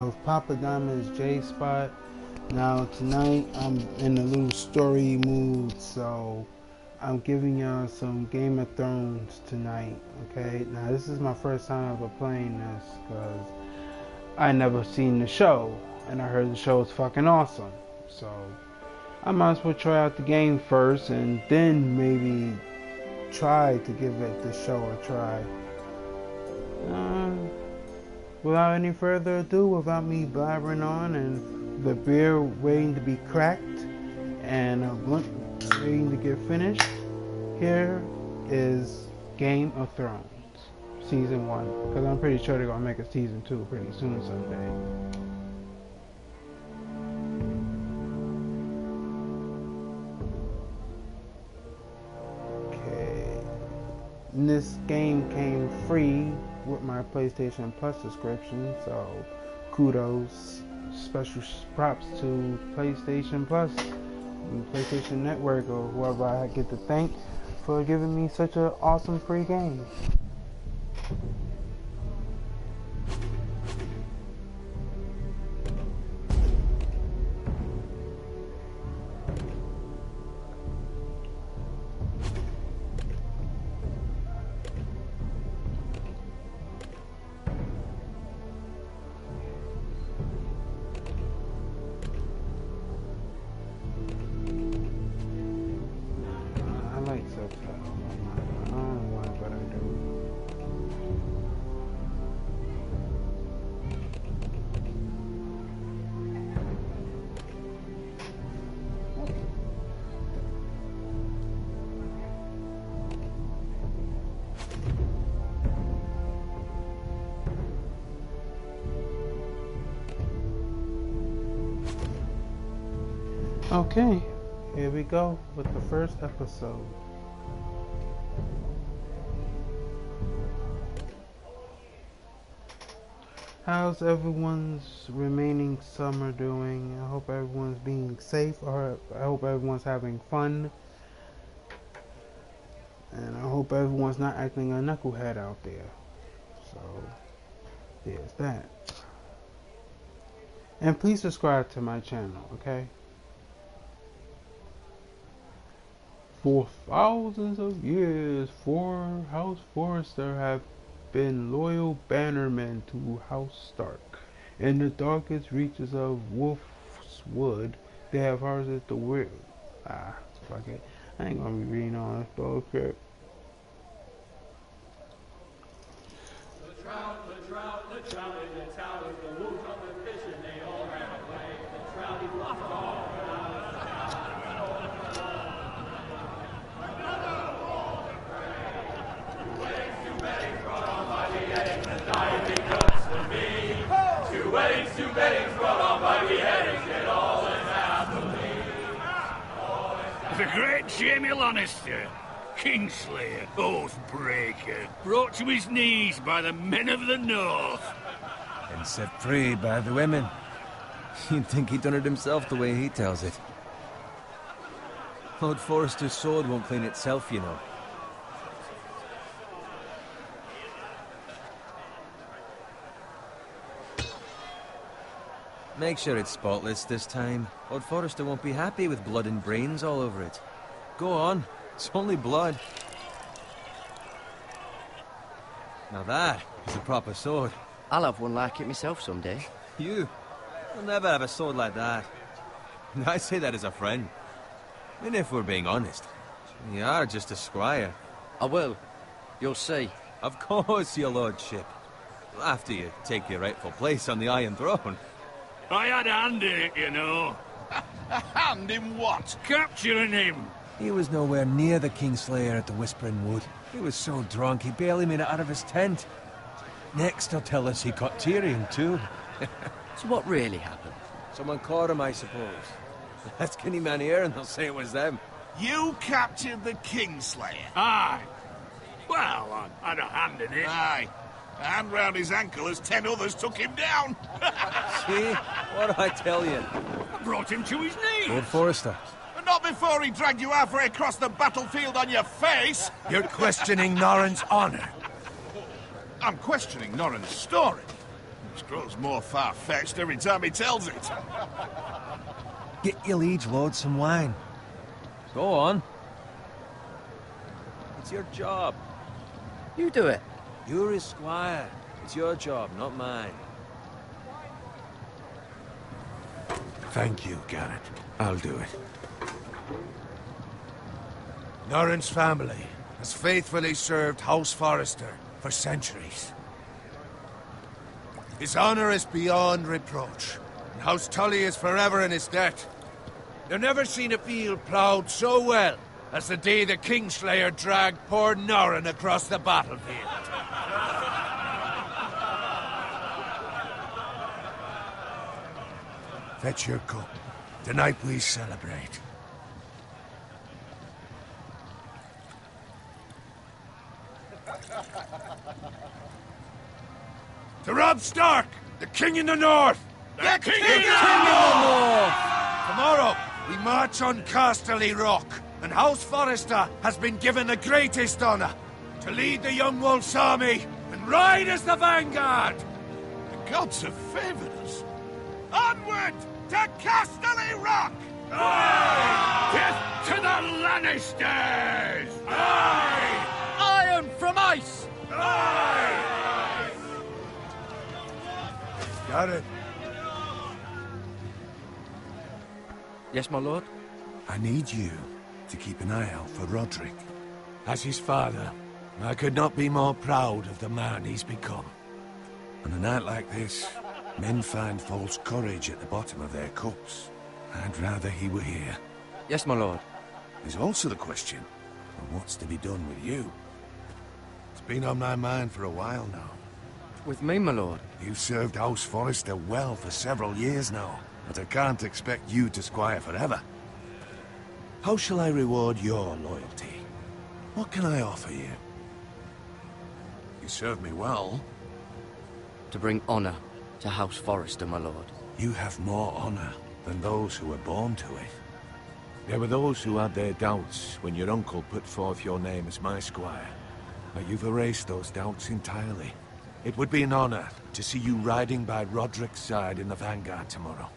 of Poppa Diamond J Spot. Now tonight I'm in a little story mood, so I'm giving y'all some Game of Thrones tonight. Okay, now this is my first time ever playing this because I never seen the show and I heard the show is fucking awesome. So I might as well try out the game first and then maybe try to give it the show a try. Without any further ado, without me blabbering on and the beer waiting to be cracked and a blunt waiting to get finished, here is Game of Thrones Season 1. Because I'm pretty sure they're going to make a Season 2 pretty soon someday. Okay. And this game came free with my PlayStation Plus subscription, so kudos, special props to PlayStation Plus and PlayStation Network or whoever I get to thank for giving me such an awesome free game. Okay, here we go with the first episode. How's everyone's remaining summer doing? I hope everyone's being safe, or I hope everyone's having fun. And I hope everyone's not acting a knucklehead out there. So, there's that. And please subscribe to my channel, okay? For thousands of years, House Forrester have been loyal bannermen to House Stark. In the darkest reaches of Wolf's Wood, they have harvested the will. Fuck it. I ain't gonna be reading all this bullshit. The trout in the towers, the wolves on the fish, and they all ran away. The trout, he lost all. Two weddings brought on by beheadings, get all in happily. The great Jaime Lannister, Kingslayer, Oathbreaker, brought to his knees by the men of the North. And set free by the women. You'd think he'd done it himself the way he tells it. Lord Forrester's sword won't clean itself, you know. Make sure it's spotless this time. Lord Forrester won't be happy with blood and brains all over it. Go on, it's only blood. Now that is a proper sword. I'll have one like it myself someday. You'll never have a sword like that. I say that as a friend. And if we're being honest, you are just a squire. I will. You'll see. Of course, your lordship. After you take your rightful place on the Iron Throne. I had a hand in it, you know. A hand in what? Capturing him. He was nowhere near the Kingslayer at the Whispering Wood. He was so drunk he barely made it out of his tent. Next he'll tell us he caught Tyrion too. So what really happened? Someone caught him, I suppose. Ask any man here and they'll say it was them. You captured the Kingslayer? Aye. Well, I had a hand in it. Aye. A hand round his ankle as 10 others took him down. See? What do I tell you? I brought him to his knees. Lord Forrester. But not before he dragged you halfway across the battlefield on your face. You're questioning Norrin's honor. I'm questioning Norrin's story. It grows more far-fetched every time he tells it. Get your liege lord some wine. Go on. It's your job. You do it. You're his squire. It's your job, not mine. Thank you, Garrett. I'll do it. Norrin's family has faithfully served House Forrester for centuries. His honor is beyond reproach, and House Tully is forever in his debt. They've never seen a field ploughed so well as the day the Kingslayer dragged poor Norrin across the battlefield. Fetch your cup. Tonight we celebrate. To Robb Stark, the King in the North! The King in the North! Tomorrow, we march on Casterly Rock, and House Forrester has been given the greatest honor to lead the Young Wolf's army and ride as the vanguard! The gods have favored us. Onward to Casterly Rock! Aye! Death to the Lannisters! Aye! Iron from ice! Aye! Got it. Yes, my lord? I need you to keep an eye out for Roderick. As his father, I could not be more proud of the man he's become. On a night like this, men find false courage at the bottom of their cups. I'd rather he were here. Yes, my lord. There's also the question of what's to be done with you. It's been on my mind for a while now. With me, my lord? You've served House Forrester well for several years now, but I can't expect you to squire forever. How shall I reward your loyalty? What can I offer you? You serve me well. To bring honor to House Forrester, my lord. You have more honor than those who were born to it. There were those who had their doubts when your uncle put forth your name as my squire. But you've erased those doubts entirely. It would be an honor to see you riding by Roderick's side in the vanguard tomorrow.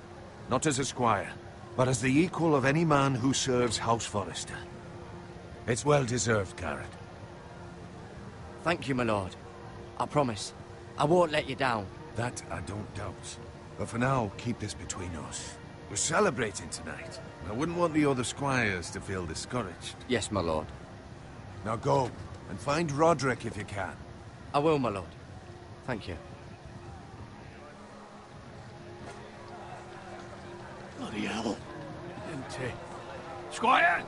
Not as a squire, but as the equal of any man who serves House Forrester. It's well deserved, Garrett. Thank you, my lord. I promise. I won't let you down. That I don't doubt. But for now, keep this between us. We're celebrating tonight. I wouldn't want the other squires to feel discouraged. Yes, my lord. Now go, and find Roderick if you can. I will, my lord. Thank you. Bloody hell. Empty. Squire!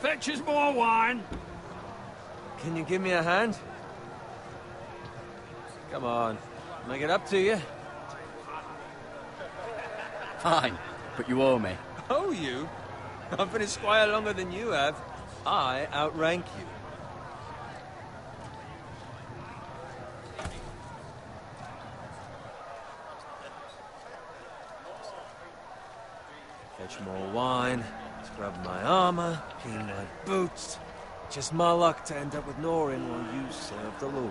Fetch us more wine. Can you give me a hand? Come on. Make it up to you. Fine, but you owe me. Oh, you? I've been a squire longer than you have. I outrank you. Fetch more wine, scrub my armor, clean my boots. Just my luck to end up with Norrin while you serve the Lord.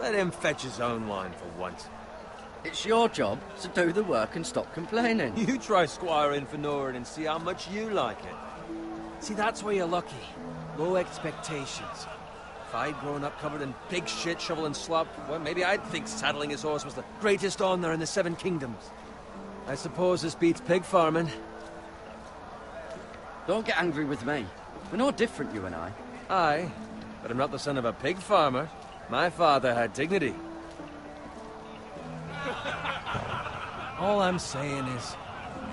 Let him fetch his own wine for once. It's your job to do the work and stop complaining. You try squiring for Norrin and see how much you like it. See, that's where you're lucky. Low expectations. If I'd grown up covered in pig shit, shovel and slop, well, maybe I'd think saddling his horse was the greatest honor in the Seven Kingdoms. I suppose this beats pig farming. Don't get angry with me. We're no different, you and I. Aye, but I'm not the son of a pig farmer. My father had dignity. All I'm saying is,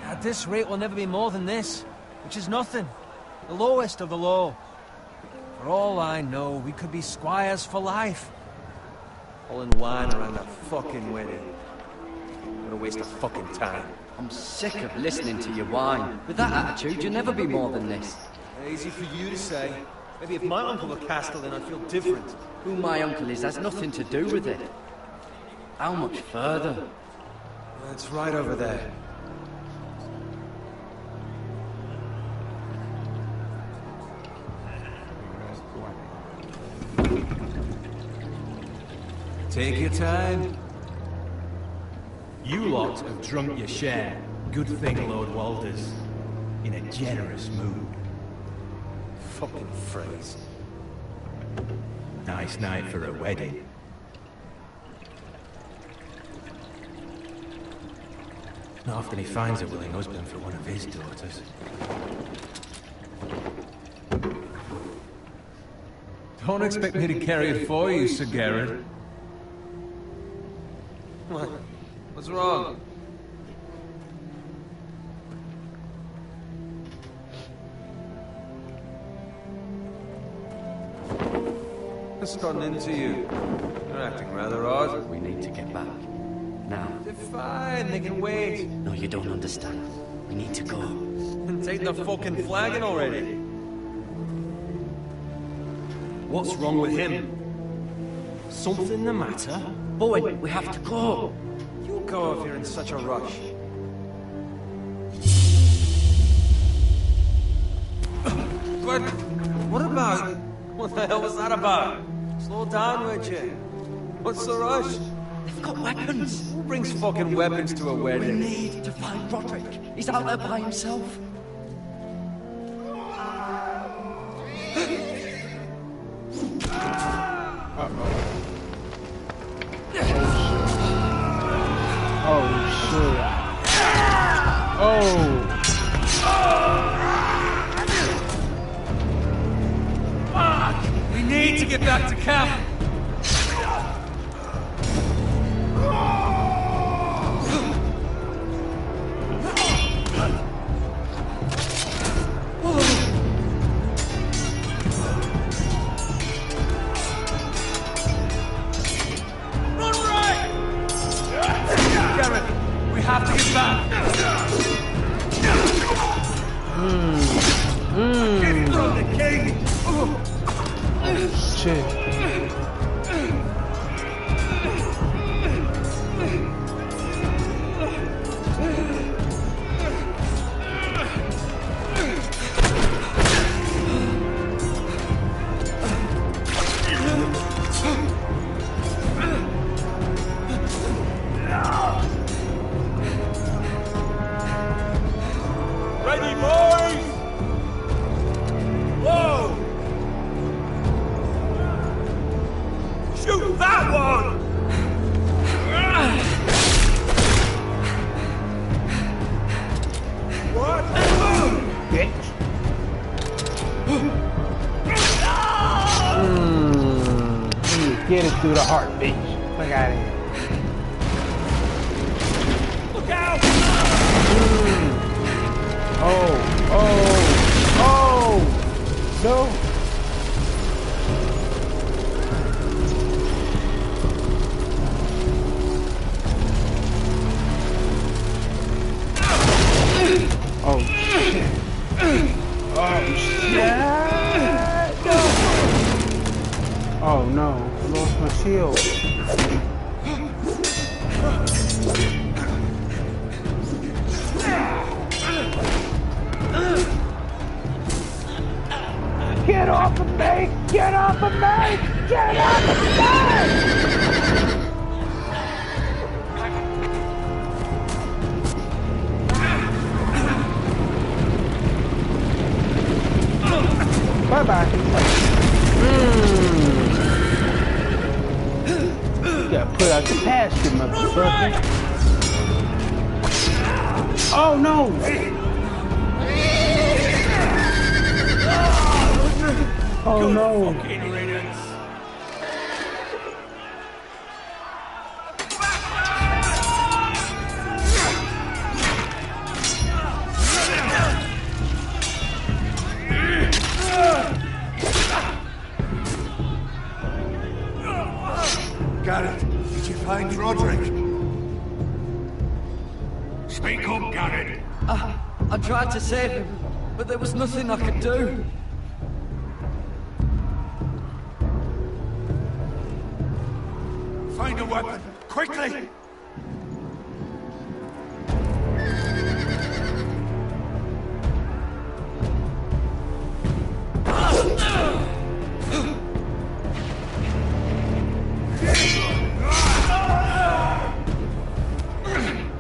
at this rate we'll never be more than this, which is nothing. The lowest of the low. For all I know, we could be squires for life. Pulling wine around a fucking wedding. What a waste of fucking time. I'm sick of listening to your whine. With that attitude, you'll never be more than this. Easy for you to say. Maybe if my uncle were Castellan, I'd feel different. Who my uncle is has nothing to do with it. How much further? It's right over there. Take your time. lot have drunk your share. Good thing Lord Walder's in a generous mood. Fucking phrase. Nice night for a wedding. Not often he finds a willing husband for one of his daughters. Don't expect me to carry it for you, Sir Garrett. What? What's wrong? What's gotten into you? You're acting rather odd. We need to get back. Now. They're fine, they can wait. No, you don't understand. We need to go. And take the fucking flagon already. What's wrong with him? Something the matter? Boy, we have to go. You go if you're in such a rush. But what about... What the hell was that about? Slow down, would you? What's the rush? They've got weapons. Who brings fucking weapons to a We wedding? need to find Roderick. He's out there by himself. Oh shit. Oh. We need to get back to camp. Run right! Garrett, we have to get back. From the king! Shit. Ready, boys! Whoa! Shoot that one! What? Bitch. Get it through the heart, bitch. Fuck out of here. Look out! Oh. No. Oh shit. Oh shit. No. Oh no. I lost my shield. Get off of me! Get off of me! Get off of me! Bye-bye. You gotta put out the pasture, motherfucker. Oh no! Oh no! Fucking riddance! Garrett, did you find Roderick? Speak up, Garrett. I tried to save him, but there was nothing I could do. Find a weapon, quickly!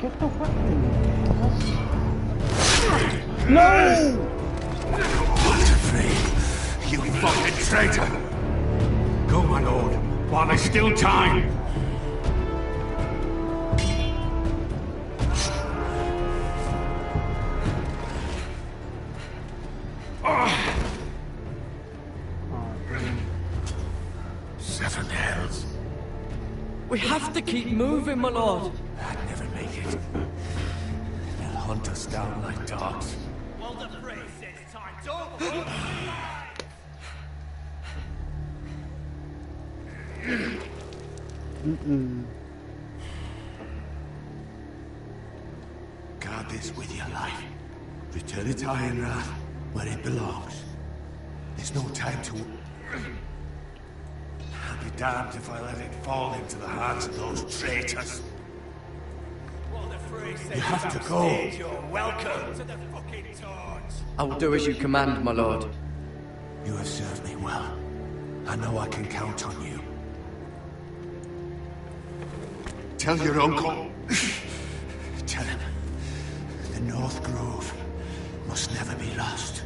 Get No! You fucking traitor! Go, my lord, while there's still time. Seven hells. We have to keep moving, my lord. I'd never make it. They'll hunt us down like dogs. Well, the phrase says time's over. Guard this with your life. Return it to Ironrath, where it belongs. There's no time to... I'll be damned if I let it fall into the hands of those traitors. Well, the phrase says You have to go. you're welcome to the fucking torch. I will do as you command, my lord. You have served me well. I know I can count on you. Tell your uncle. Tell him. The North Grove must never be lost.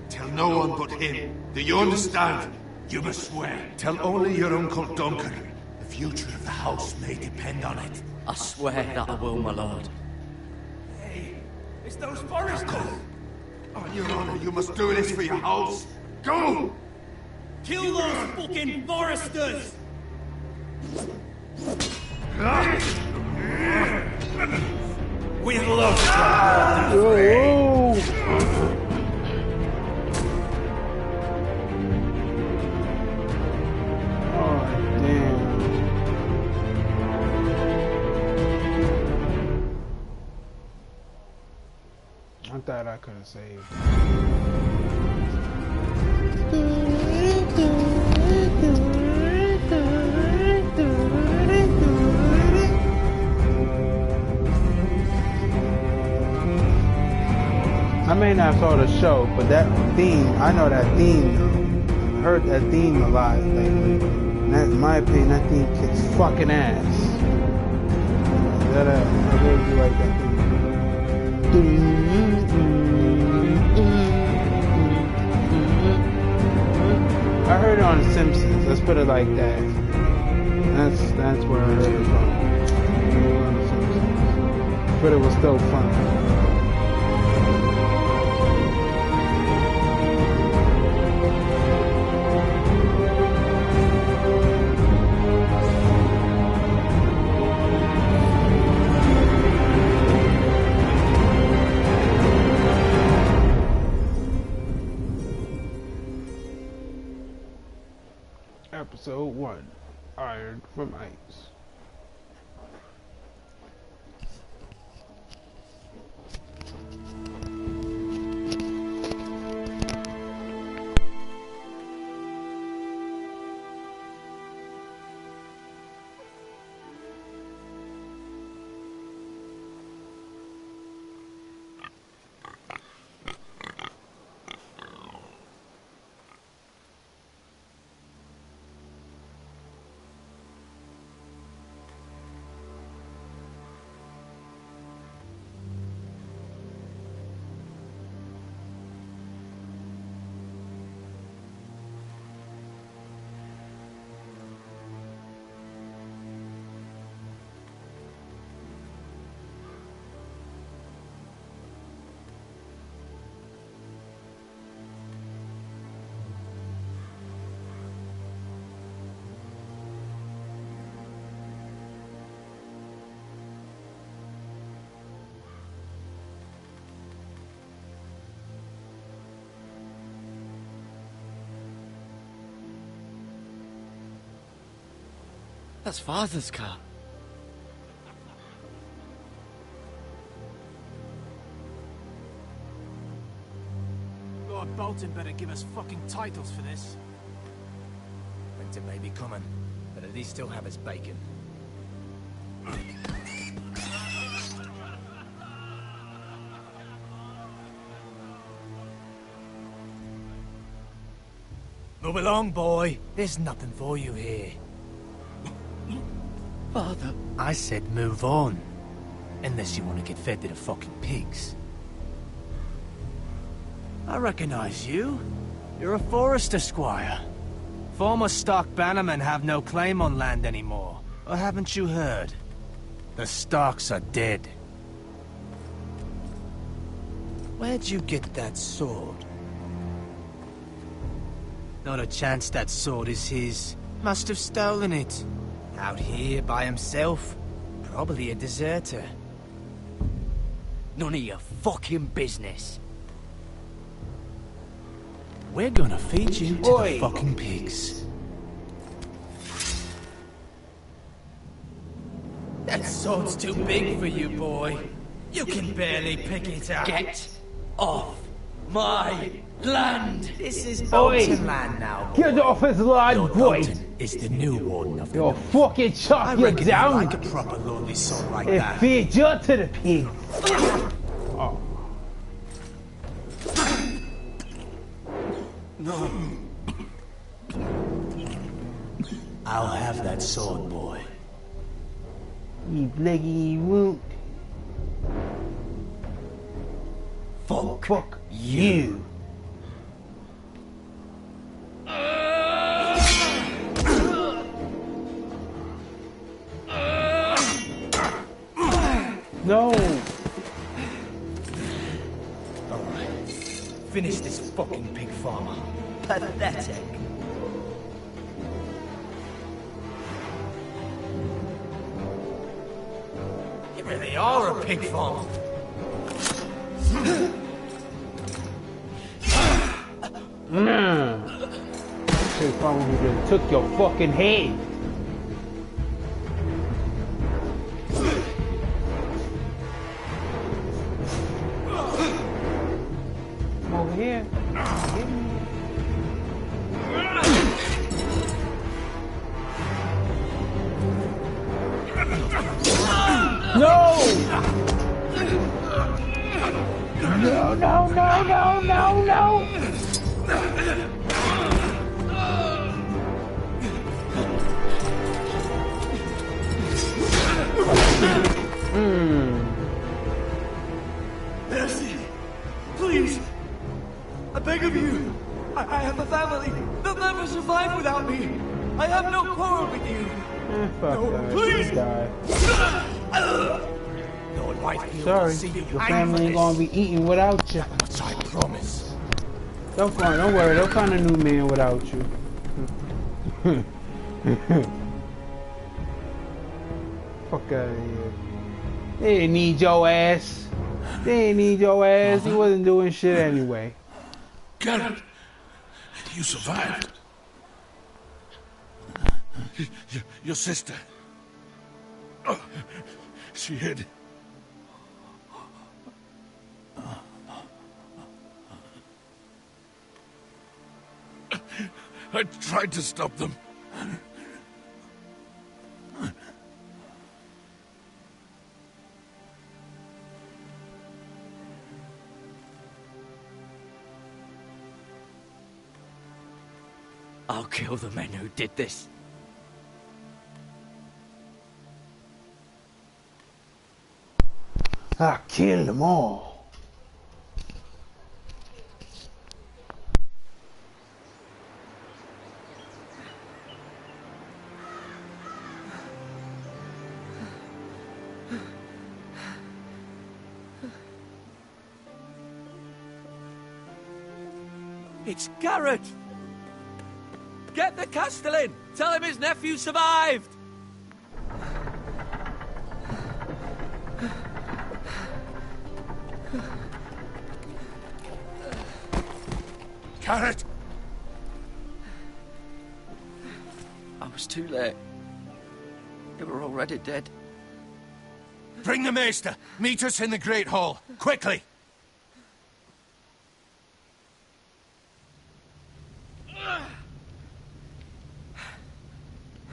Tell no one but him. Do you understand? You must swear. Tell only your Uncle Duncan. The future of the house may depend on it. I swear that I will, my lord. Hey, it's those foresters. On your honor, you must do this for your house. Go! Kill those fucking foresters. We'd love to talk about that. I thought I could have saved. I may not saw the show, but that theme, I know that theme though. I heard that theme a lot lately. And that, in my opinion, that theme kicks fucking ass. I really do like that theme. I heard it on The Simpsons. Let's put it like that. That's where I heard it from. On The Simpsons. But it was still fun. Episode 1, Iron from Ice. That's Father's car. Lord Bolton better give us fucking titles for this. Winter may be coming, but at least still have his bacon. Move along, boy. There's nothing for you here. Father. I said move on. Unless you want to get fed to the fucking pigs. I recognize you. You're a Forester squire. Former Stark bannermen have no claim on land anymore. Or haven't you heard? The Starks are dead. Where'd you get that sword? Not a chance that sword is his. Must have stolen it. Out here by himself. Probably a deserter. None of your fucking business. We're gonna feed you to the fucking pigs. That sword's too big for you, boy. You can barely pick it up. Get off my land! This is Bolton land now, boy. Get off his land, Lord boy! Bolton is the new warden of the You'll North. fucking I chop you reckon down! like a proper lordly sword like And that. feed you to the pigs! Oh. No. I'll have that sword, boy. You leggy wound. Fuck you. No. Alright. Finish this fucking pig farmer. Pathetic. You really are a pig farmer. They probably just took your fucking head. Over here. No! No, no, no, no, no, no! Mercy! Please! I beg of you! I have a family! They'll never survive without me! I have no quarrel with you! Fuck No, that. please! Just die. Lord Whitefield Sorry, will see you your hang family for ain't gonna be eating without you. this. I promise. Don't worry, they'll find a new man without you. Fuck out of here. They didn't need your ass. They didn't need your ass. He wasn't doing shit anyway. Garrett, you survived. Your sister. Oh, she hid. I tried to stop them. I'll kill the men who did this. I killed them all. It's Garrett! Get the Castellan! Tell him his nephew survived! Garrett! I was too late. They were already dead. Bring the maester. Meet us in the Great Hall. Quickly!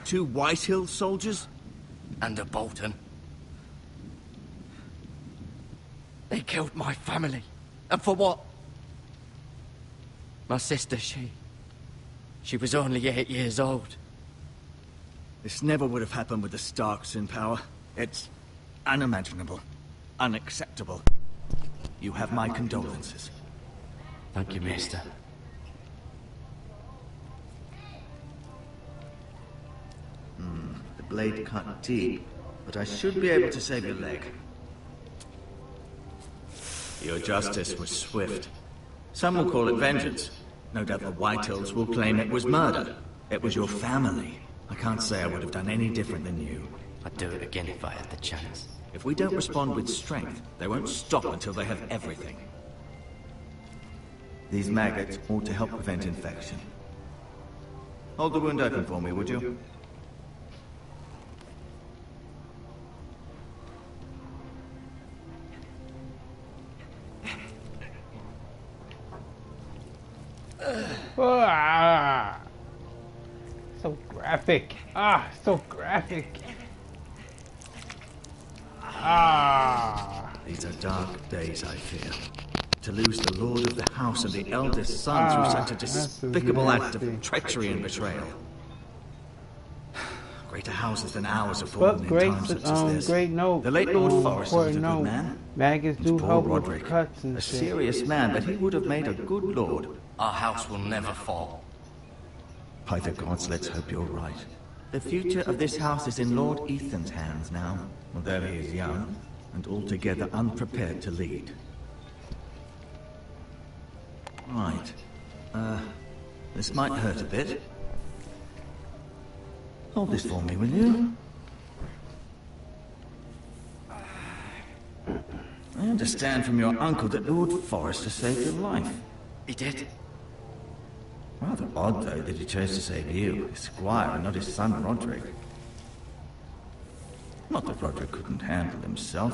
Two Whitehill soldiers? And a Bolton. They killed my family. And for what? My sister, she was only 8 years old. This never would have happened with the Starks in power. It's unimaginable. unacceptable. You have my condolences. Thank you, Maester. The blade cut deep, but I should be able to save your leg. Your justice was swift. Some will call it vengeance. No doubt the Whitehills will claim it was murder. It was your family. I can't say I would have done any different than you. I'd do it again if I had the chance. If we don't respond with strength, they won't stop until they have everything. These maggots ought to help prevent infection. Hold the wound open for me, would you? Ah, so graphic. Ah, so graphic. Ah. These are dark days, I fear. To lose the lord of the house and the eldest son through such a despicable act of treachery and betrayal. Greater houses than ours have fallen in times such as this. Great note. The late Lord Forrester was a good man. Maggots do Poor help Roderick, with cuts and a shit. serious man, but he would have made a good lord. Our house will never fall. By the gods, let's hope you're right. The future of this house is in Lord Ethan's hands now, although he is young and altogether unprepared to lead. Right. This might hurt a bit. Hold this for me, will you? I understand from your uncle that Lord Forrester saved your life. He did. Rather odd, though, that he chose to save you, his squire, and not his son Roderick. Not that Roderick couldn't handle himself.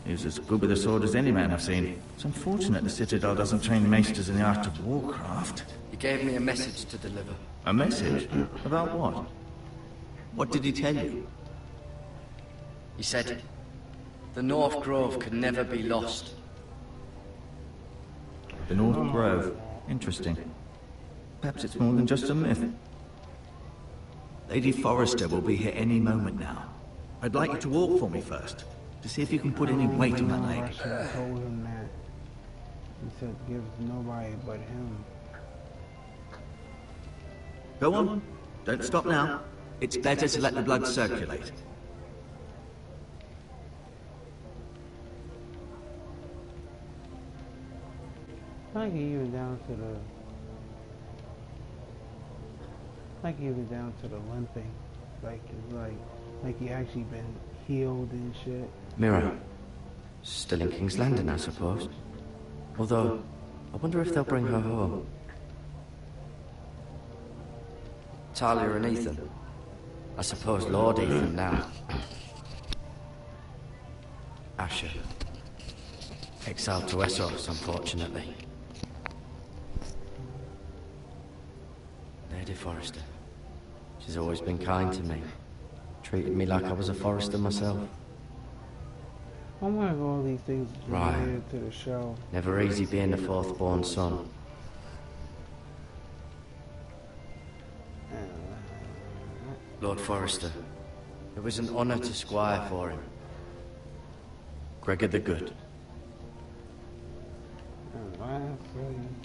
He was as good with a sword as any man I've seen. It's unfortunate the Citadel doesn't train maesters in the art of warcraft. He gave me a message to deliver. A message? About what? What did he tell you? He said, the North Grove could never be lost. The North Grove. Interesting. Perhaps it's more than just a myth. Lady Forrester will be here any moment now. I'd like you to walk for me first, to see if you can put any weight on that I leg. should have told him that. He said give nobody but him. Go on. Don't stop now. It's better to let the blood circulate. Like even down to the limping. Like he actually been healed and shit. Mira. Still in King's Landing, I suppose. Although, I wonder if they'll bring her home. Talia and Ethan. I suppose Lord Ethan now. Asher. Exiled to Essos, unfortunately. Lady Forrester. She's always been kind to me. Treated me like I was a Forrester myself. I wonder if all these things Right. related to the show. Never easy being the fourth-born son. Lord Forrester. It was an honor to squire for him. Gregor the Good.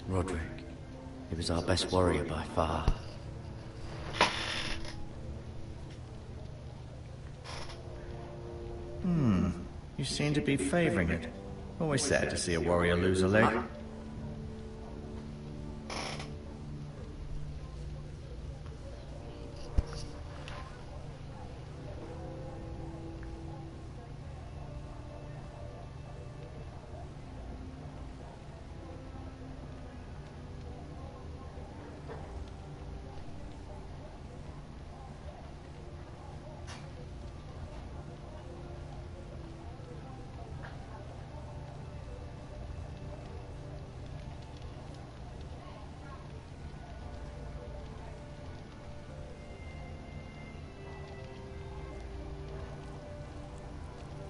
Roderick. He was our best warrior by far. You seem to be favoring it. Always sad to see a warrior lose a leg.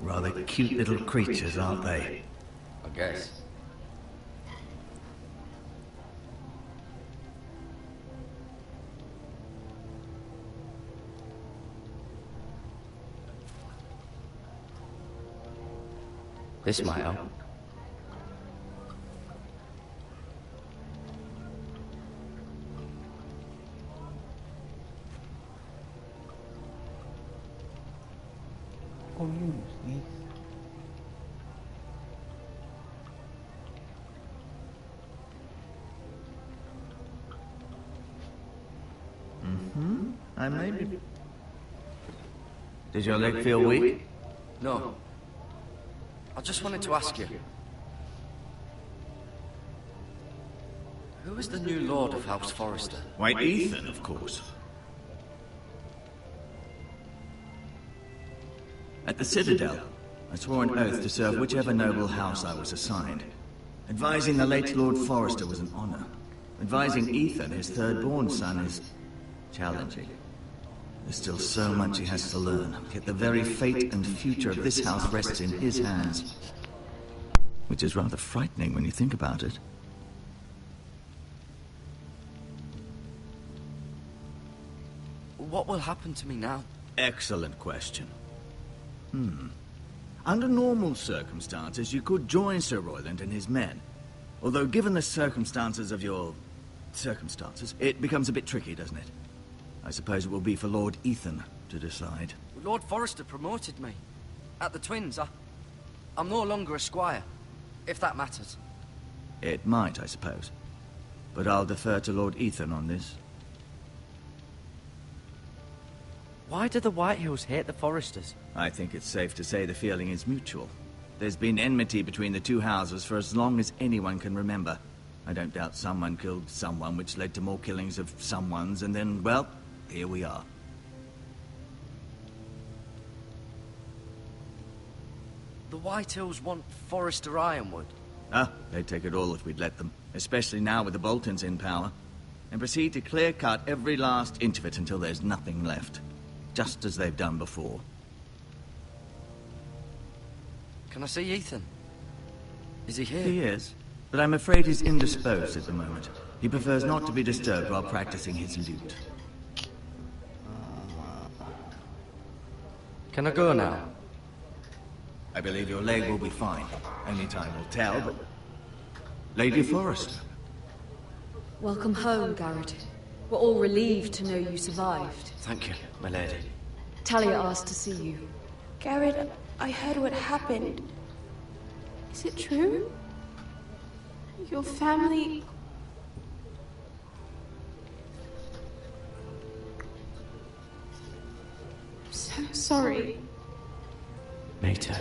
Rather cute little creatures, aren't they? I guess. This might help. Oh, use these. I may be... Does your leg feel weak? No. I just wanted to ask you. Who is the new Lord of House Forrester? White Ethan, of course. At the Citadel, I swore an oath to serve whichever noble house I was assigned. Advising the late Lord Forrester was an honor. Advising Ethan, his third-born son, is challenging. There's still so much he has to learn, yet the very fate and future of this house rests in his hands. Which is rather frightening when you think about it. What will happen to me now? Excellent question. Under normal circumstances, you could join Sir Royland and his men. Although given the circumstances of your... circumstances, it becomes a bit tricky, doesn't it? I suppose it will be for Lord Ethan to decide. Lord Forrester promoted me. At the Twins, I'm no longer a squire, if that matters. It might, I suppose. But I'll defer to Lord Ethan on this. Why do the Whitehills hate the Forresters? I think it's safe to say the feeling is mutual. There's been enmity between the two houses for as long as anyone can remember. I don't doubt someone killed someone, which led to more killings of someones, and then, well, here we are. The Whitehills want Forrester Ironwood. They'd take it all if we'd let them. Especially now with the Boltons in power. And proceed to clear-cut every last inch of it until there's nothing left. Just as they've done before. Can I see Ethan? Is he here? He is. But I'm afraid he's indisposed at the moment. He prefers not to be disturbed while practicing his lute. Can I go now? I believe your leg will be fine. Only time will tell, but... Lady Forrester. Welcome home, Garrett. We're all relieved to know you survived. Thank you, my lady. Talia asked to see you. Garrett, I heard what happened. Is it true? Your family... I'm so sorry. Me too.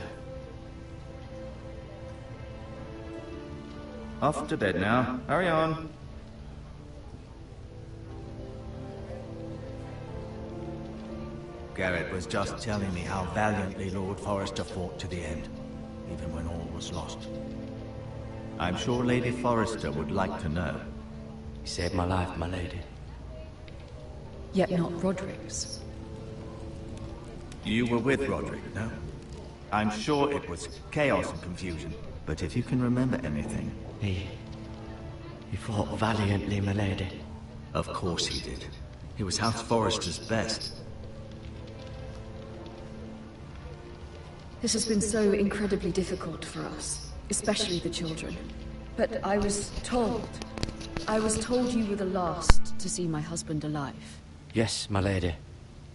Off to bed now. Hurry on. Garrett was just telling me how valiantly Lord Forrester fought to the end, even when all was lost. I'm sure Lady Forrester would like to know. You saved my life, my lady. Yet not Roderick's. You were with Roderick, no? I'm sure it was chaos and confusion, but if you can remember anything... He fought valiantly, my lady. Of course he did. He was House Forrester's best. This has been so incredibly difficult for us, especially the children. But I was told you were the last to see my husband alive. Yes, my lady.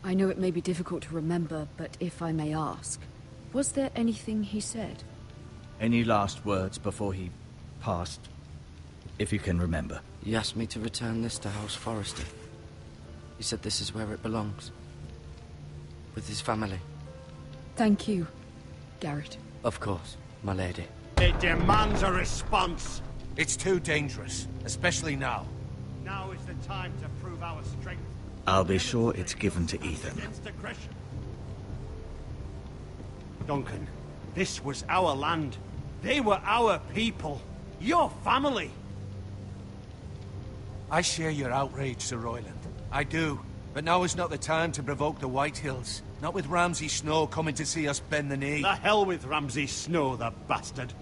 I know it may be difficult to remember, but if I may ask, was there anything he said? Any last words before he passed? If you can remember. He asked me to return this to House Forrester. He said this is where it belongs. With his family. Thank you, Garrett. Of course, my lady. It demands a response. It's too dangerous, especially now. Now is the time to prove our strength. I'll be sure it's given to Ethan. Against aggression. Duncan, this was our land. They were our people. Your family. I share your outrage, Sir Royland. I do. But now is not the time to provoke the Whitehills. Not with Ramsay Snow coming to see us bend the knee. The hell with Ramsay Snow, the bastard.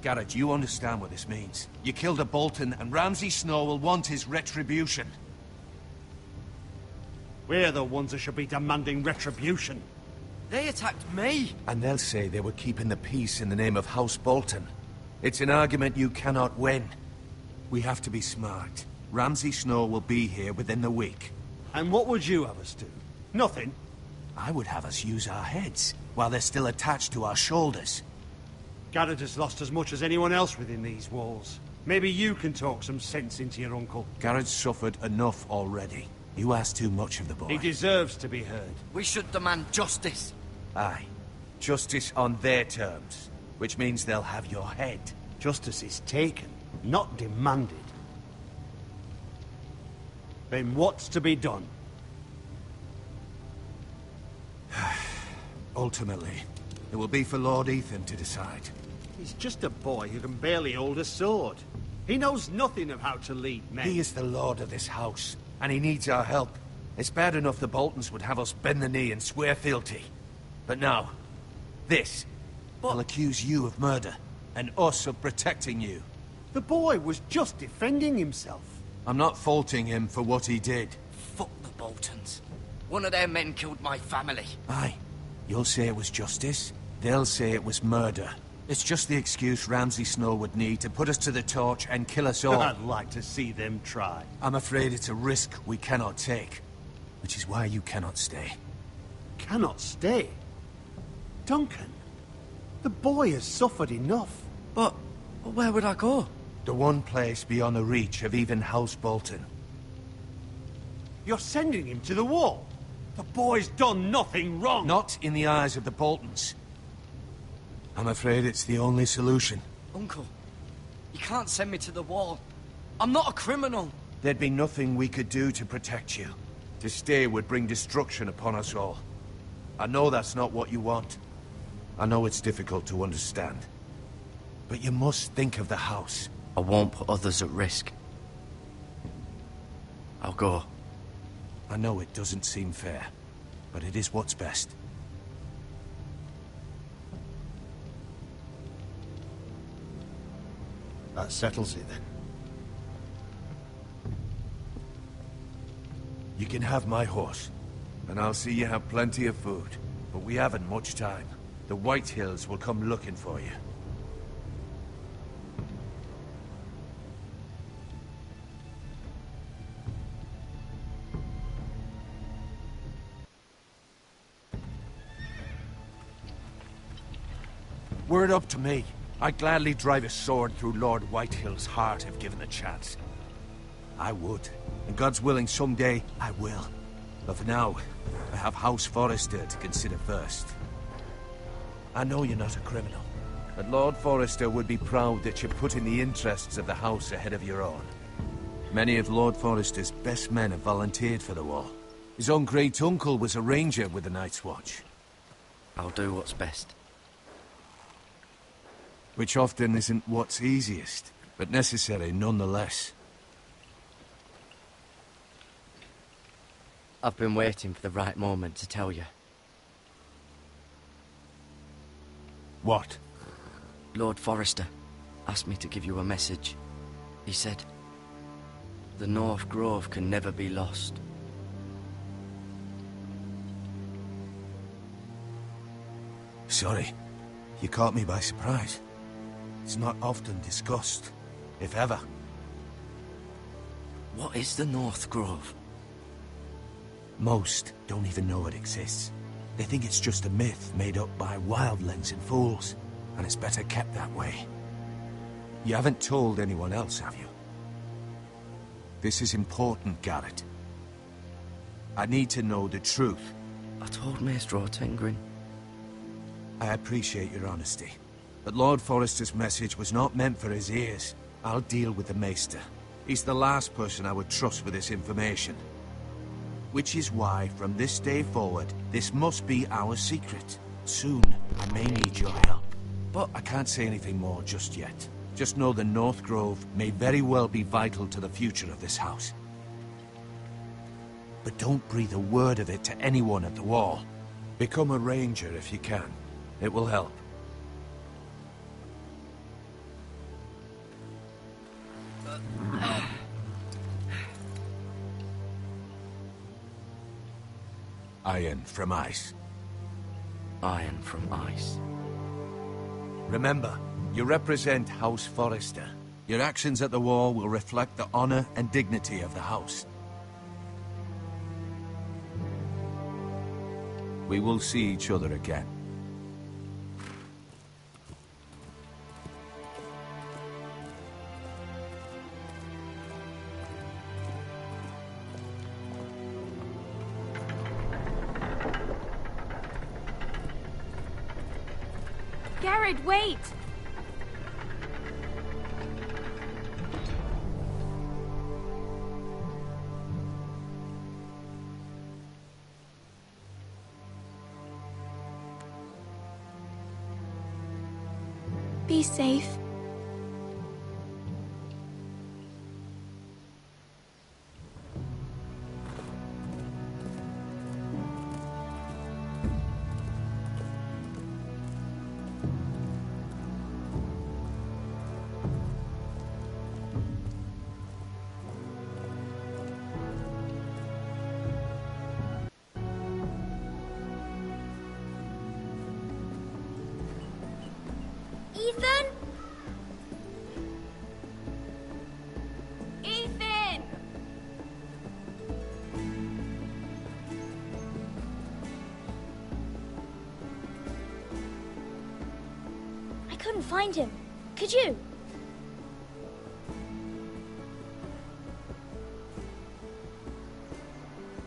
Garrett, you understand what this means. You killed a Bolton, and Ramsay Snow will want his retribution. We're the ones that should be demanding retribution. They attacked me! And they'll say they were keeping the peace in the name of House Bolton. It's an argument you cannot win. We have to be smart. Ramsay Snow will be here within the week. And what would you have us do? Nothing. I would have us use our heads, while they're still attached to our shoulders. Garrett has lost as much as anyone else within these walls. Maybe you can talk some sense into your uncle. Garrett's suffered enough already. You ask too much of the boy. He deserves to be heard. We should demand justice. Aye. Justice on their terms, which means they'll have your head. Justice is taken, not demanded. Then what's to be done? Ultimately, it will be for Lord Ethan to decide. He's just a boy who can barely hold a sword. He knows nothing of how to lead men. He is the lord of this house, and he needs our help. It's bad enough the Boltons would have us bend the knee and swear fealty. But now, this. I'll accuse you of murder, and us of protecting you. The boy was just defending himself. I'm not faulting him for what he did. Fuck the Boltons. One of their men killed my family. Aye. You'll say it was justice. They'll say it was murder. It's just the excuse Ramsay Snow would need to put us to the torch and kill us all. I'd like to see them try. I'm afraid it's a risk we cannot take. Which is why you cannot stay. Cannot stay? Duncan, the boy has suffered enough. But where would I go? The one place beyond the reach of even House Bolton. You're sending him to the wall? The boy's done nothing wrong. Not in the eyes of the Boltons. I'm afraid it's the only solution. Uncle, you can't send me to the wall. I'm not a criminal. There'd be nothing we could do to protect you. To stay would bring destruction upon us all. I know that's not what you want. I know it's difficult to understand. But you must think of the house. I won't put others at risk. I'll go. I know it doesn't seem fair, but it is what's best. That settles it then. You can have my horse, and I'll see you have plenty of food. But we haven't much time. The White Hills will come looking for you. Were it up to me, I'd gladly drive a sword through Lord Whitehill's heart if given the chance. I would. And God's willing, someday I will. But for now, I have House Forrester to consider first. I know you're not a criminal, but Lord Forrester would be proud that you're putting the interests of the house ahead of your own. Many of Lord Forrester's best men have volunteered for the war. His own great-uncle was a ranger with the Night's Watch. I'll do what's best. Which often isn't what's easiest, but necessary nonetheless. I've been waiting for the right moment to tell you. What? Lord Forrester asked me to give you a message. He said, the North Grove can never be lost. Sorry, you caught me by surprise. It's not often discussed, if ever. What is the North Grove? Most don't even know it exists. They think it's just a myth made up by wildlings and fools, and it's better kept that way. You haven't told anyone else, have you? This is important, Garrett. I need to know the truth. I told Maester Ortengrin. I appreciate your honesty, but Lord Forrester's message was not meant for his ears. I'll deal with the Maester. He's the last person I would trust with this information. Which is why, from this day forward, this must be our secret. Soon, I may need your help. But I can't say anything more just yet. Just know the North Grove may very well be vital to the future of this house. But don't breathe a word of it to anyone at the wall. Become a ranger if you can. It will help. Iron from ice. iron from ice. Remember, you represent House Forrester. Your actions at the war will reflect the honor and dignity of the house. We will see each other again. Garrett, wait! Be safe. Ethan? Ethan! I couldn't find him. Could you?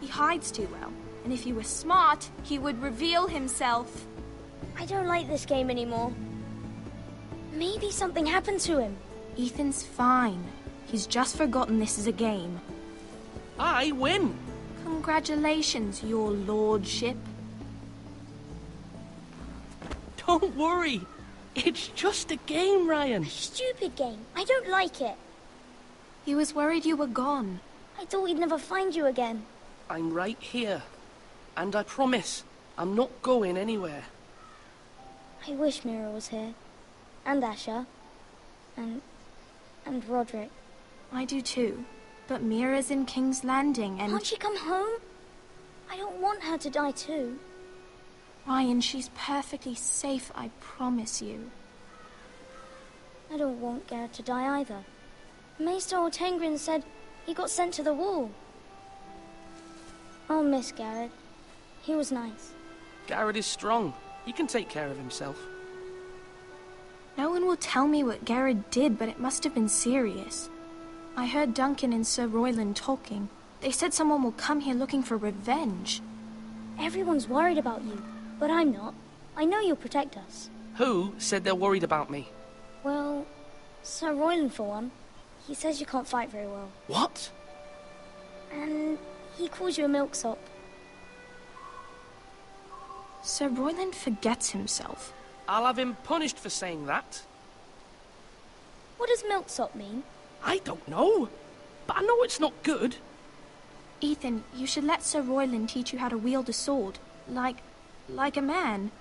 He hides too well, and if he were smart, he would reveal himself. I don't like this game anymore. Maybe something happened to him. Ethan's fine. He's just forgotten this is a game. I win! Congratulations, your lordship. Don't worry. It's just a game, Ryan. A stupid game. I don't like it. He was worried you were gone. I thought we'd never find you again. I'm right here. And I promise, I'm not going anywhere. I wish Mira was here. And Asher. And Roderick. I do too. But Mira's in King's Landing and... Can't she come home? I don't want her to die too. Ryan, she's perfectly safe, I promise you. I don't want Garrett to die either. Maester Ortengrin said he got sent to the wall. I'll miss Garrett. He was nice. Garrett is strong. He can take care of himself. No one will tell me what Garrett did, but it must have been serious. I heard Duncan and Sir Royland talking. They said someone will come here looking for revenge. Everyone's worried about you, but I'm not. I know you'll protect us. Who said they're worried about me? Well, Sir Royland for one. He says you can't fight very well. What? And he calls you a milksop. Sir Royland forgets himself. I'll have him punished for saying that. What does milksop mean? I don't know, but I know it's not good. Ethan, you should let Sir Royland teach you how to wield a sword. Like a man.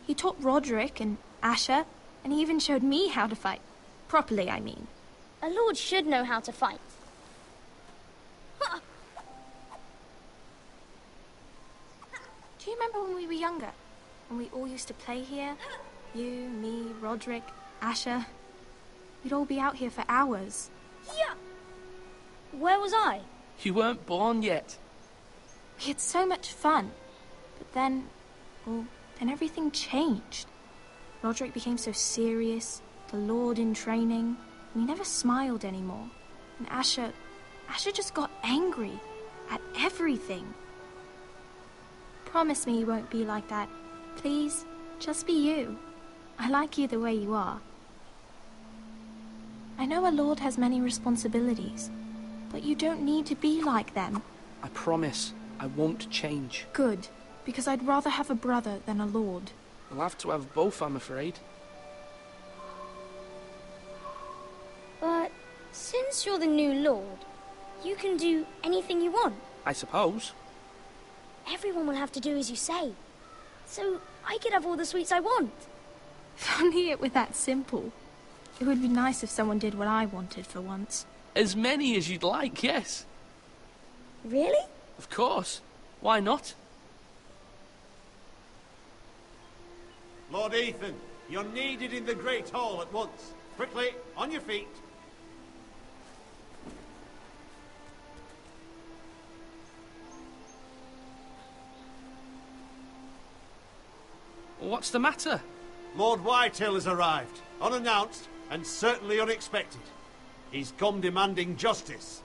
He taught Roderick and Asher, and he even showed me how to fight. Properly, I mean. A lord should know how to fight. Do you remember when we were younger? When we all used to play here? You, me, Roderick, Asher. We'd all be out here for hours. Yeah. Where was I? You weren't born yet. We had so much fun. But then, well, then everything changed. Roderick became so serious, the Lord in training, and he never smiled anymore. And Asher just got angry at everything. Promise me you won't be like that. Please, just be you. I like you the way you are. I know a lord has many responsibilities, but you don't need to be like them. I promise I won't change. Good, because I'd rather have a brother than a lord. I'll have to have both, I'm afraid. But since you're the new lord, you can do anything you want. I suppose. Everyone will have to do as you say. So I could have all the sweets I want. If only it were that simple. It would be nice if someone did what I wanted for once. As many as you'd like, yes. Really? Of course. Why not? Lord Ethan, you're needed in the Great Hall at once. Quickly, on your feet. What's the matter? Lord Whitehill has arrived, unannounced and certainly unexpected. He's come demanding justice.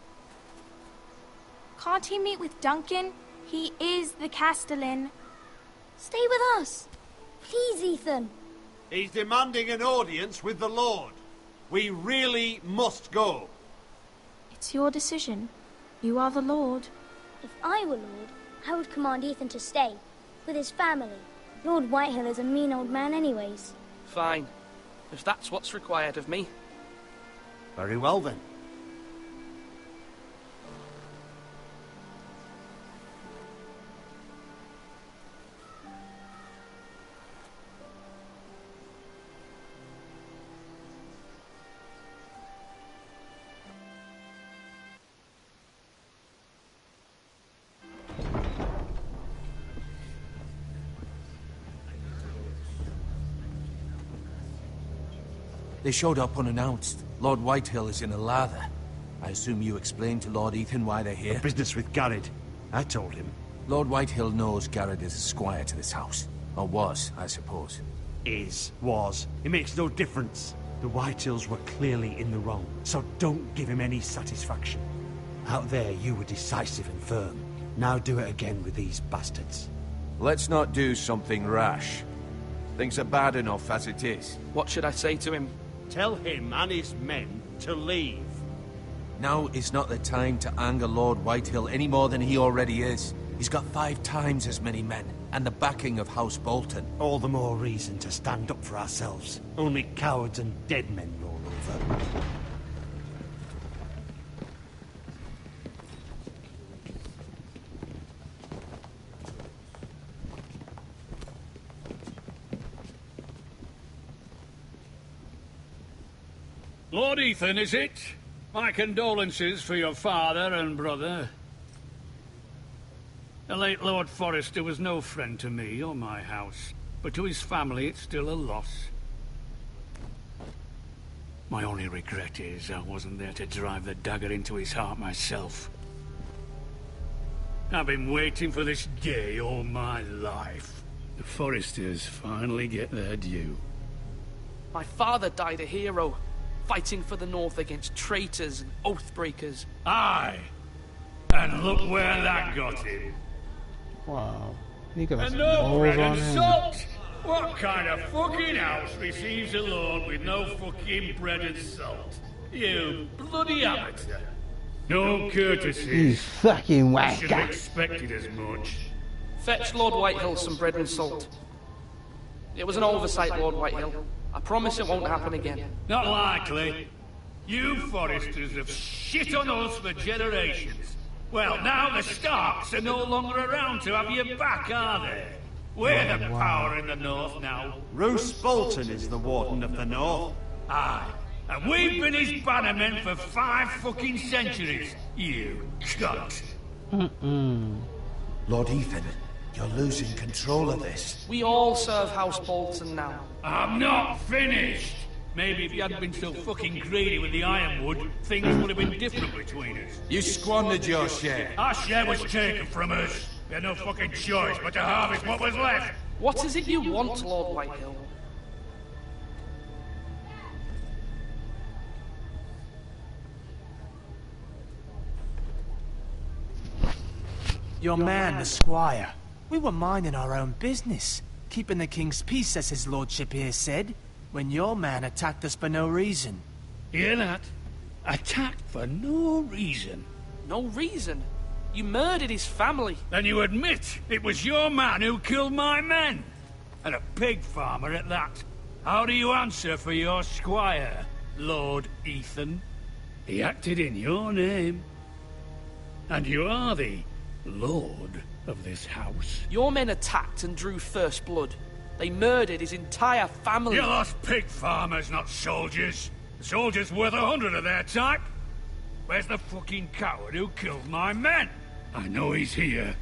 Can't he meet with Duncan? He is the Castellan. Stay with us. Please, Ethan. He's demanding an audience with the Lord. We really must go. It's your decision. You are the Lord. If I were Lord, I would command Ethan to stay, with his family. Lord Whitehill is a mean old man anyways. Fine. If that's what's required of me. Very well then. They showed up unannounced. Lord Whitehill is in a lather. I assume you explained to Lord Ethan why they're here? The business with Garrett. I told him. Lord Whitehill knows Garrett is a squire to this house. Or was, I suppose. Was. It makes no difference. The Whitehills were clearly in the wrong, so don't give him any satisfaction. Out there, you were decisive and firm. Now do it again with these bastards. Let's not do something rash. Things are bad enough as it is. What should I say to him? Tell him and his men to leave. Now is not the time to anger Lord Whitehill any more than he already is. He's got 5 times as many men, and the backing of House Bolton. All the more reason to stand up for ourselves. Only cowards and dead men roll over. Lord Ethan, is it? My condolences for your father and brother. The late Lord Forrester was no friend to me or my house, but to his family it's still a loss. My only regret is I wasn't there to drive the dagger into his heart myself. I've been waiting for this day all my life. The Forresters finally get their due. My father died a hero, fighting for the North against traitors and oath-breakers. Aye! And look where that got him. Wow. He got And some no balls bread on and him. salt! What kind of fucking house receives a lord with no fucking bread and salt? You bloody amateur. No courtesy. You fucking Should have wanker. expected as much. Fetch Lord Whitehill some bread and salt. It was an oversight, Lord Whitehill. I promise it won't happen again. Not likely. You Forresters have shit on us for generations. Well, now the Starks are no longer around to have your back, are they? We're the power in the North now. Roose Bolton is the Warden of the North. Aye. And we've been his bannermen for 5 fucking centuries. You cunt. Lord Ethan, you're losing control of this. We all serve House Bolton now. I'm not finished. Maybe if you hadn't been so fucking greedy with the ironwood, things would have been different between us. You squandered your share. Our share was taken from us. We had no fucking choice but to harvest what was left. What is it you want, Lord Whitehill? Your man, the squire. We were minding our own business, keeping the king's peace, as his lordship here said, when your man attacked us for no reason. Hear that? Attacked for no reason. No reason? You murdered his family. Then you admit it was your man who killed my men. And a pig farmer at that. How do you answer for your squire, Lord Ethan? He acted in your name. And you are the lord of this house. Your men attacked and drew first blood. They murdered his entire family. You lost pig farmers, not soldiers. The soldiers worth 100 of their type. Where's the fucking coward who killed my men? I know he's here.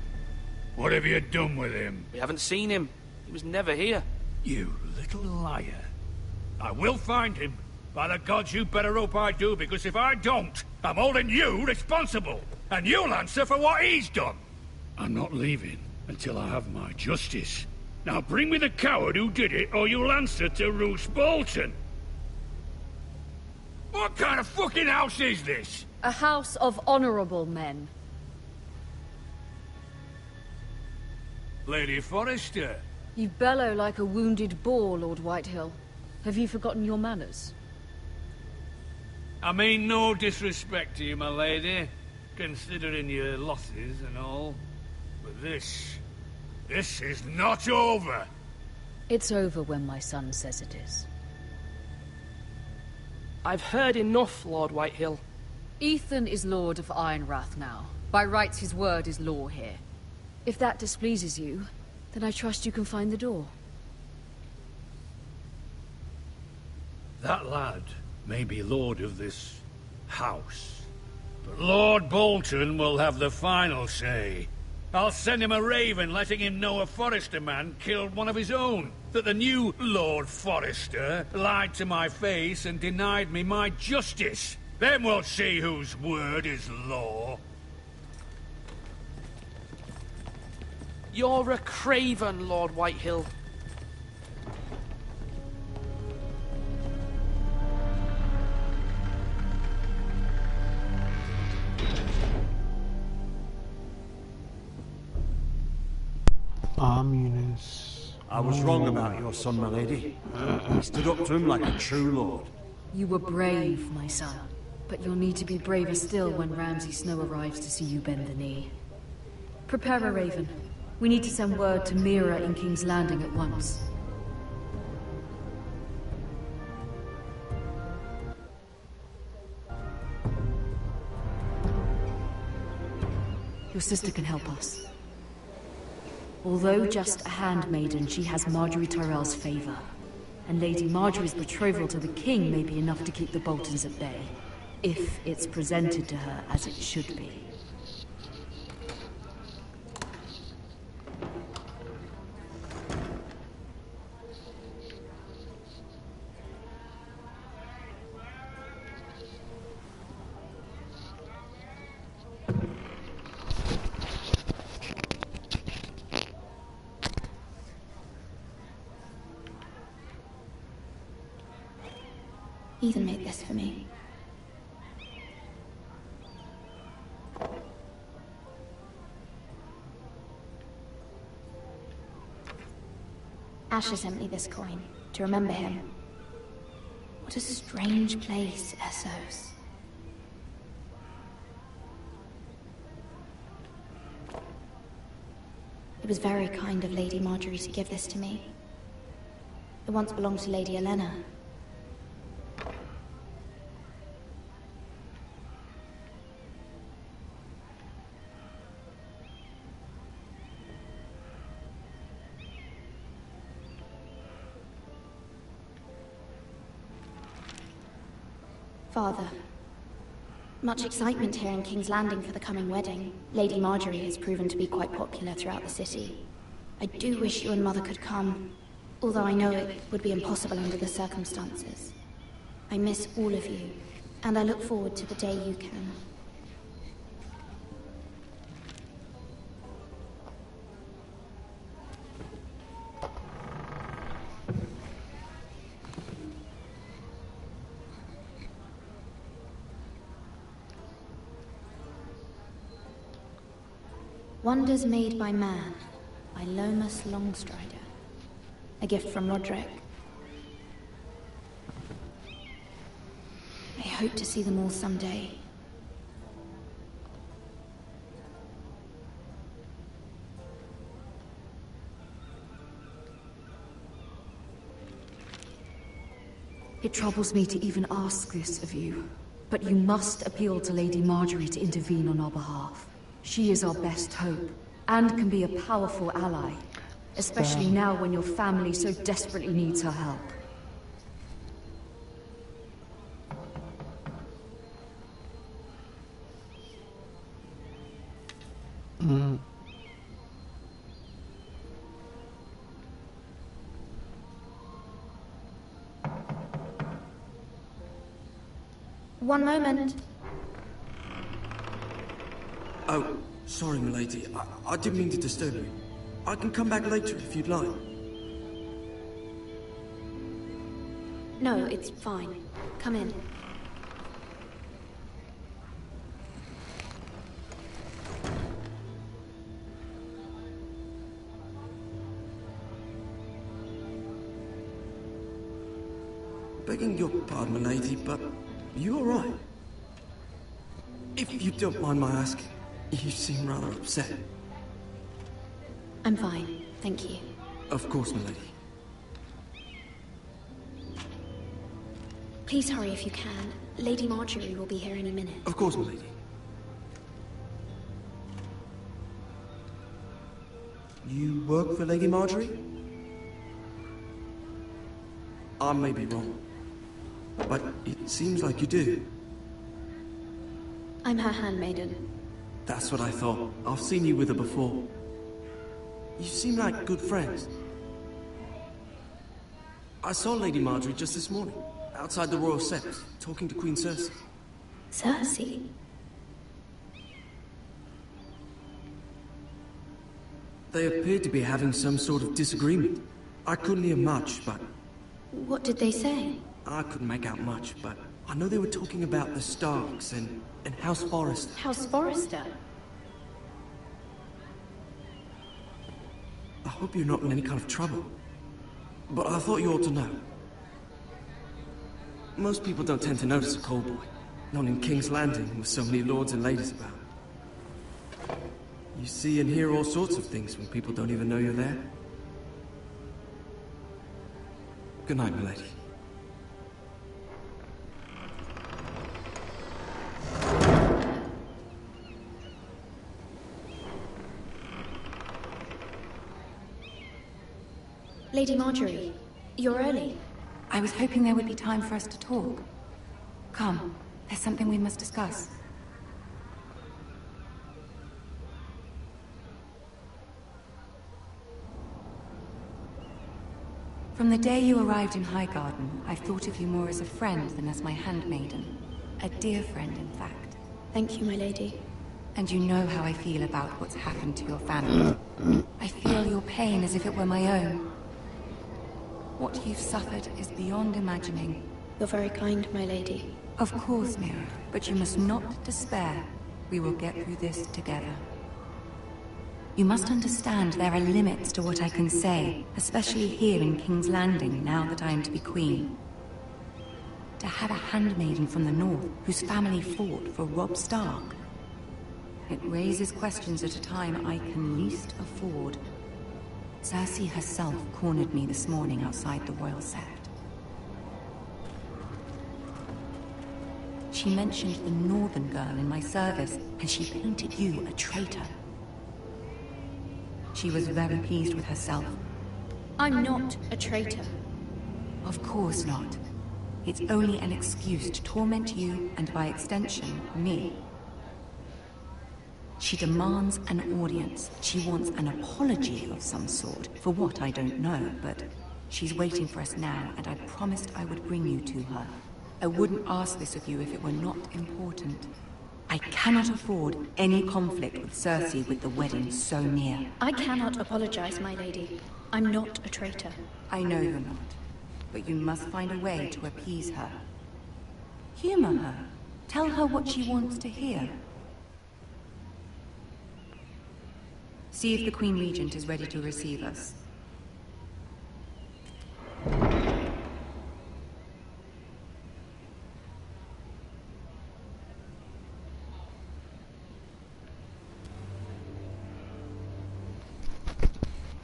What have you done with him? We haven't seen him. He was never here. You little liar. I will find him. By the gods, you better hope I do, because if I don't, I'm holding you responsible. And you'll answer for what he's done. I'm not leaving until I have my justice. Now bring me the coward who did it, or you'll answer to Roose Bolton. What kind of fucking house is this? A house of honorable men. Lady Forrester. You bellow like a wounded boar, Lord Whitehill. Have you forgotten your manners? I mean no disrespect to you, my lady, considering your losses and all. But this is not over. It's over when my son says it is. I've heard enough, Lord Whitehill. Ethan is Lord of Ironrath now. By rights, his word is law here. If that displeases you, then I trust you can find the door. That lad may be lord of this house, but Lord Bolton will have the final say. I'll send him a raven letting him know a Forrester man killed one of his own, that the new Lord Forrester lied to my face and denied me my justice. Then we'll see whose word is law. You're a craven, Lord Whitehill. Ominous. I was wrong about your son, my lady. He stood up to him like a true lord. You were brave, my son. But you'll need to be braver still when Ramsay Snow arrives to see you bend the knee. Prepare a raven. We need to send word to Mira in King's Landing at once. Your sister can help us. Although just a handmaiden, she has Marjorie Tyrell's favor. And Lady Marjorie's betrothal to the king may be enough to keep the Boltons at bay. If it's presented to her as it should be. Ethan made this for me. Asher sent me this coin to remember him. What a strange place, Essos. It was very kind of Lady Marjorie to give this to me. It once belonged to Lady Elena. Father, much excitement here in King's Landing for the coming wedding. Lady Marjorie has proven to be quite popular throughout the city. I do wish you and Mother could come, although I know it would be impossible under the circumstances. I miss all of you, and I look forward to the day you can. Wonders Made by Man, by Lomas Longstrider. A gift from Roderick. I hope to see them all someday. It troubles me to even ask this of you, but you must appeal to Lady Marjorie to intervene on our behalf. She is our best hope, and can be a powerful ally, especially now when your family so desperately needs her help. One moment. Oh, sorry, milady. I didn't mean to disturb you. I can come back later if you'd like. No, it's fine. Come in. Begging your pardon, milady, but are you alright? If you don't mind my asking, you seem rather upset. I'm fine, thank you. Of course, milady. Please hurry if you can. Lady Marjorie will be here any minute. Of course, milady. You work for Lady Marjorie? I may be wrong, but it seems like you do. I'm her handmaiden. That's what I thought. I've seen you with her before. You seem like good friends. I saw Lady Marjorie just this morning, outside the Royal Sept, talking to Queen Cersei. Cersei? They appeared to be having some sort of disagreement. I couldn't hear much, but... What did they say? I couldn't make out much, but I know they were talking about the Starks and House Forrester. House Forrester? I hope you're not in any kind of trouble, but I thought you ought to know. Most people don't tend to notice a call boy, not in King's Landing with so many lords and ladies about. You see and hear all sorts of things when people don't even know you're there. Good night, milady. Lady Marjorie, you're early. I was hoping there would be time for us to talk. Come, there's something we must discuss. From the day you arrived in Highgarden, I've thought of you more as a friend than as my handmaiden. A dear friend, in fact. Thank you, my lady. And you know how I feel about what's happened to your family. I feel your pain as if it were my own. What you've suffered is beyond imagining. You're very kind, my lady. Of course, Mira, but you must not despair. We will get through this together. You must understand there are limits to what I can say, especially here in King's Landing, now that I am to be queen. To have a handmaiden from the north, whose family fought for Robb Stark. It raises questions at a time I can least afford. Cersei herself cornered me this morning outside the Royal Sept. She mentioned the northern girl in my service, and she painted you a traitor. She was very pleased with herself. I'm not a traitor. Of course not. It's only an excuse to torment you, and by extension, me. She demands an audience. She wants an apology of some sort. For what, I don't know, but she's waiting for us now, and I promised I would bring you to her. I wouldn't ask this of you if it were not important. I cannot afford any conflict with Cersei with the wedding so near. I cannot apologize, my lady. I'm not a traitor. I know you're not, but you must find a way to appease her. Humor her. Tell her what she wants to hear. See if the Queen Regent is ready to receive us.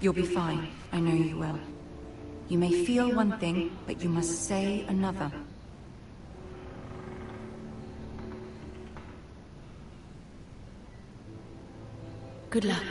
You'll be fine. I know you will. You may feel one thing, but you must say another. Good luck.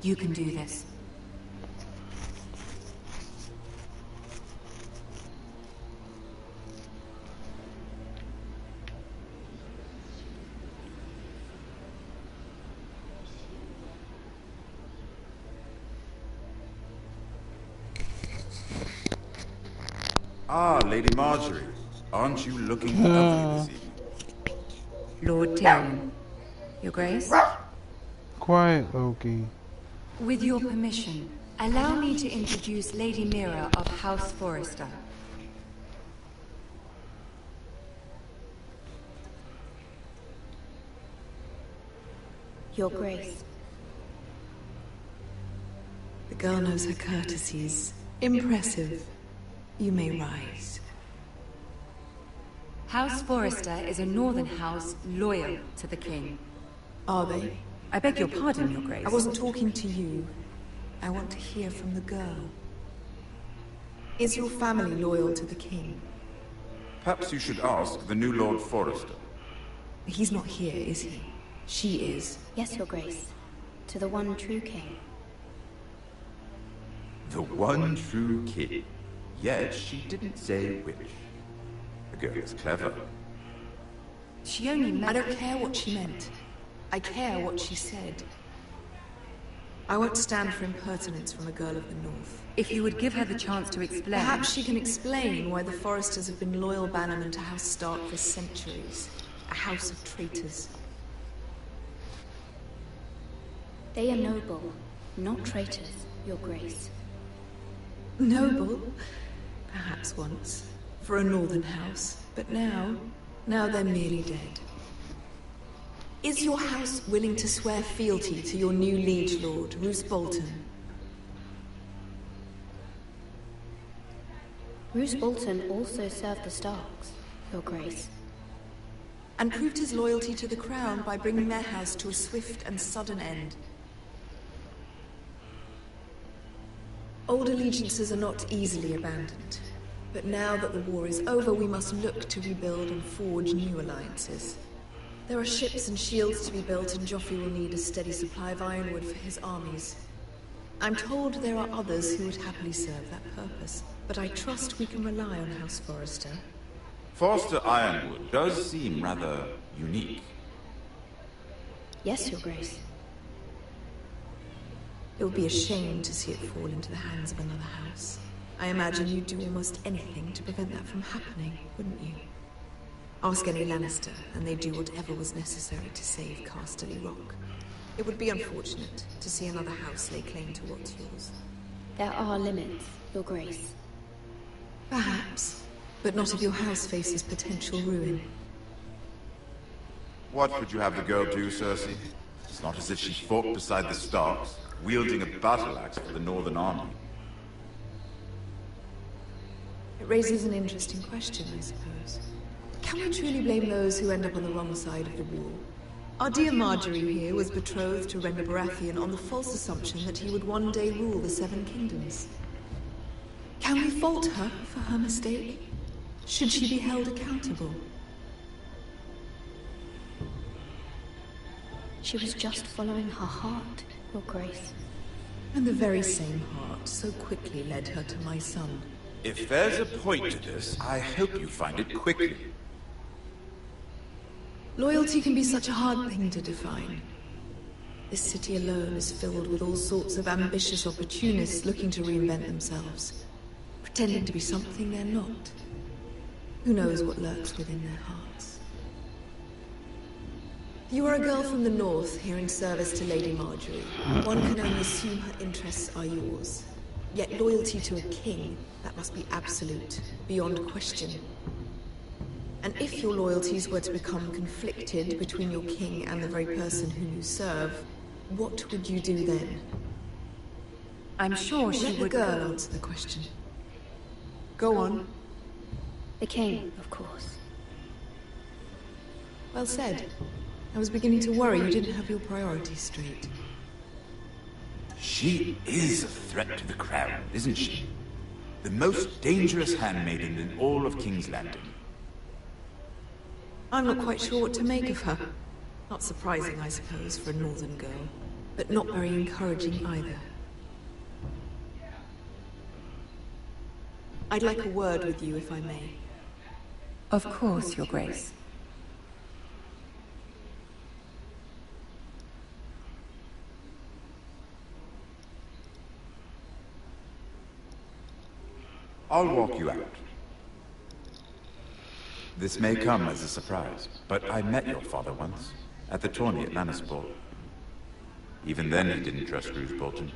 You can do this. Ah, Lady Marjorie. Aren't you looking lovely this evening? Lord Tyrion. Your Grace? Quiet, Loki. With your permission, allow me to introduce Lady Mira of House Forrester. Your Grace. The girl knows her courtesies. Impressive. You may rise. House Forrester is a northern house loyal to the king. Are they? I beg your pardon, Your Grace. I wasn't talking to you. I want to hear from the girl. Is your family loyal to the king? Perhaps you should ask the new Lord Forrester. He's not here, is he? She is. Yes, Your Grace. To the one true king. The one true king. Yet she didn't say which. The girl is clever. She only meant... I don't care what she meant. I care what she said. I won't stand for impertinence from a girl of the North. If you would give her the chance to explain... Perhaps she can explain why the Forresters have been loyal bannermen to House Stark for centuries. A house of traitors. They are noble, not traitors, Your Grace. Noble? Perhaps once. For a northern house. But now they're merely dead. Is your house willing to swear fealty to your new liege lord, Roose Bolton? Roose Bolton also served the Starks, Your Grace. And proved his loyalty to the crown by bringing their house to a swift and sudden end. Old allegiances are not easily abandoned. But now that the war is over, we must look to rebuild and forge new alliances. There are ships and shields to be built, and Joffrey will need a steady supply of ironwood for his armies. I'm told there are others who would happily serve that purpose, but I trust we can rely on House Forrester. Forrester Ironwood does seem rather unique. Yes, Your Grace. It would be a shame to see it fall into the hands of another house. I imagine you'd do almost anything to prevent that from happening, wouldn't you? Ask any Lannister, and they'd do whatever was necessary to save Casterly Rock. It would be unfortunate to see another house lay claim to what's yours. There are limits, Your Grace. Perhaps, but not if your house faces potential ruin. What would you have the girl do, Cersei? It's not as if she fought beside the Starks, wielding a battle axe for the Northern Army. It raises an interesting question, I suppose. Can we truly blame those who end up on the wrong side of the war? Our dear Marjorie here was betrothed to Rhaegar Baratheon on the false assumption that he would one day rule the Seven Kingdoms. Can we fault her for her mistake? Should she be held accountable? She was just following her heart, Your Grace. And the very same heart so quickly led her to my son. If there's a point to this, I hope you find it quickly. Loyalty can be such a hard thing to define. This city alone is filled with all sorts of ambitious opportunists looking to reinvent themselves, pretending to be something they're not. Who knows what lurks within their hearts? You are a girl from the north, here in service to Lady Marjorie. One can only assume her interests are yours. Yet loyalty to a king, that must be absolute, beyond question. And if your loyalties were to become conflicted between your king and the very person whom you serve, what would you do then? I'm sure she would... Let the girl answer the question. Go on. The king, of course. Well said. I was beginning to worry you didn't have your priorities straight. She is a threat to the crown, isn't she? The most dangerous handmaiden in all of King's Landing. I'm not quite sure what to make of her. Not surprising, I suppose, for a northern girl, but not very encouraging either. I'd like a word with you, if I may. Of course, Your Grace. I'll walk you out. This may come as a surprise, but I met your father once, at the tourney at Lannisport. Even then he didn't trust Roose Bolton.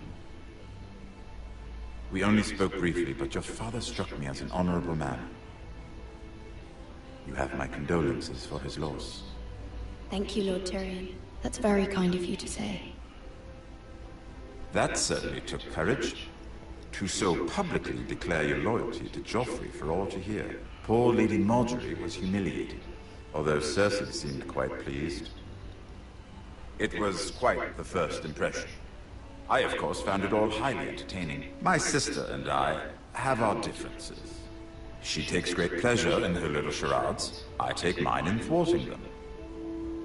We only spoke briefly, but your father struck me as an honorable man. You have my condolences for his loss. Thank you, Lord Tyrion. That's very kind of you to say. That certainly took courage. To so publicly declare your loyalty to Joffrey for all to hear. Poor Lady Marjorie was humiliated, although Cersei seemed quite pleased. It was quite the first impression. I, of course, found it all highly entertaining. My sister and I have our differences. She takes great pleasure in her little charades. I take mine in thwarting them.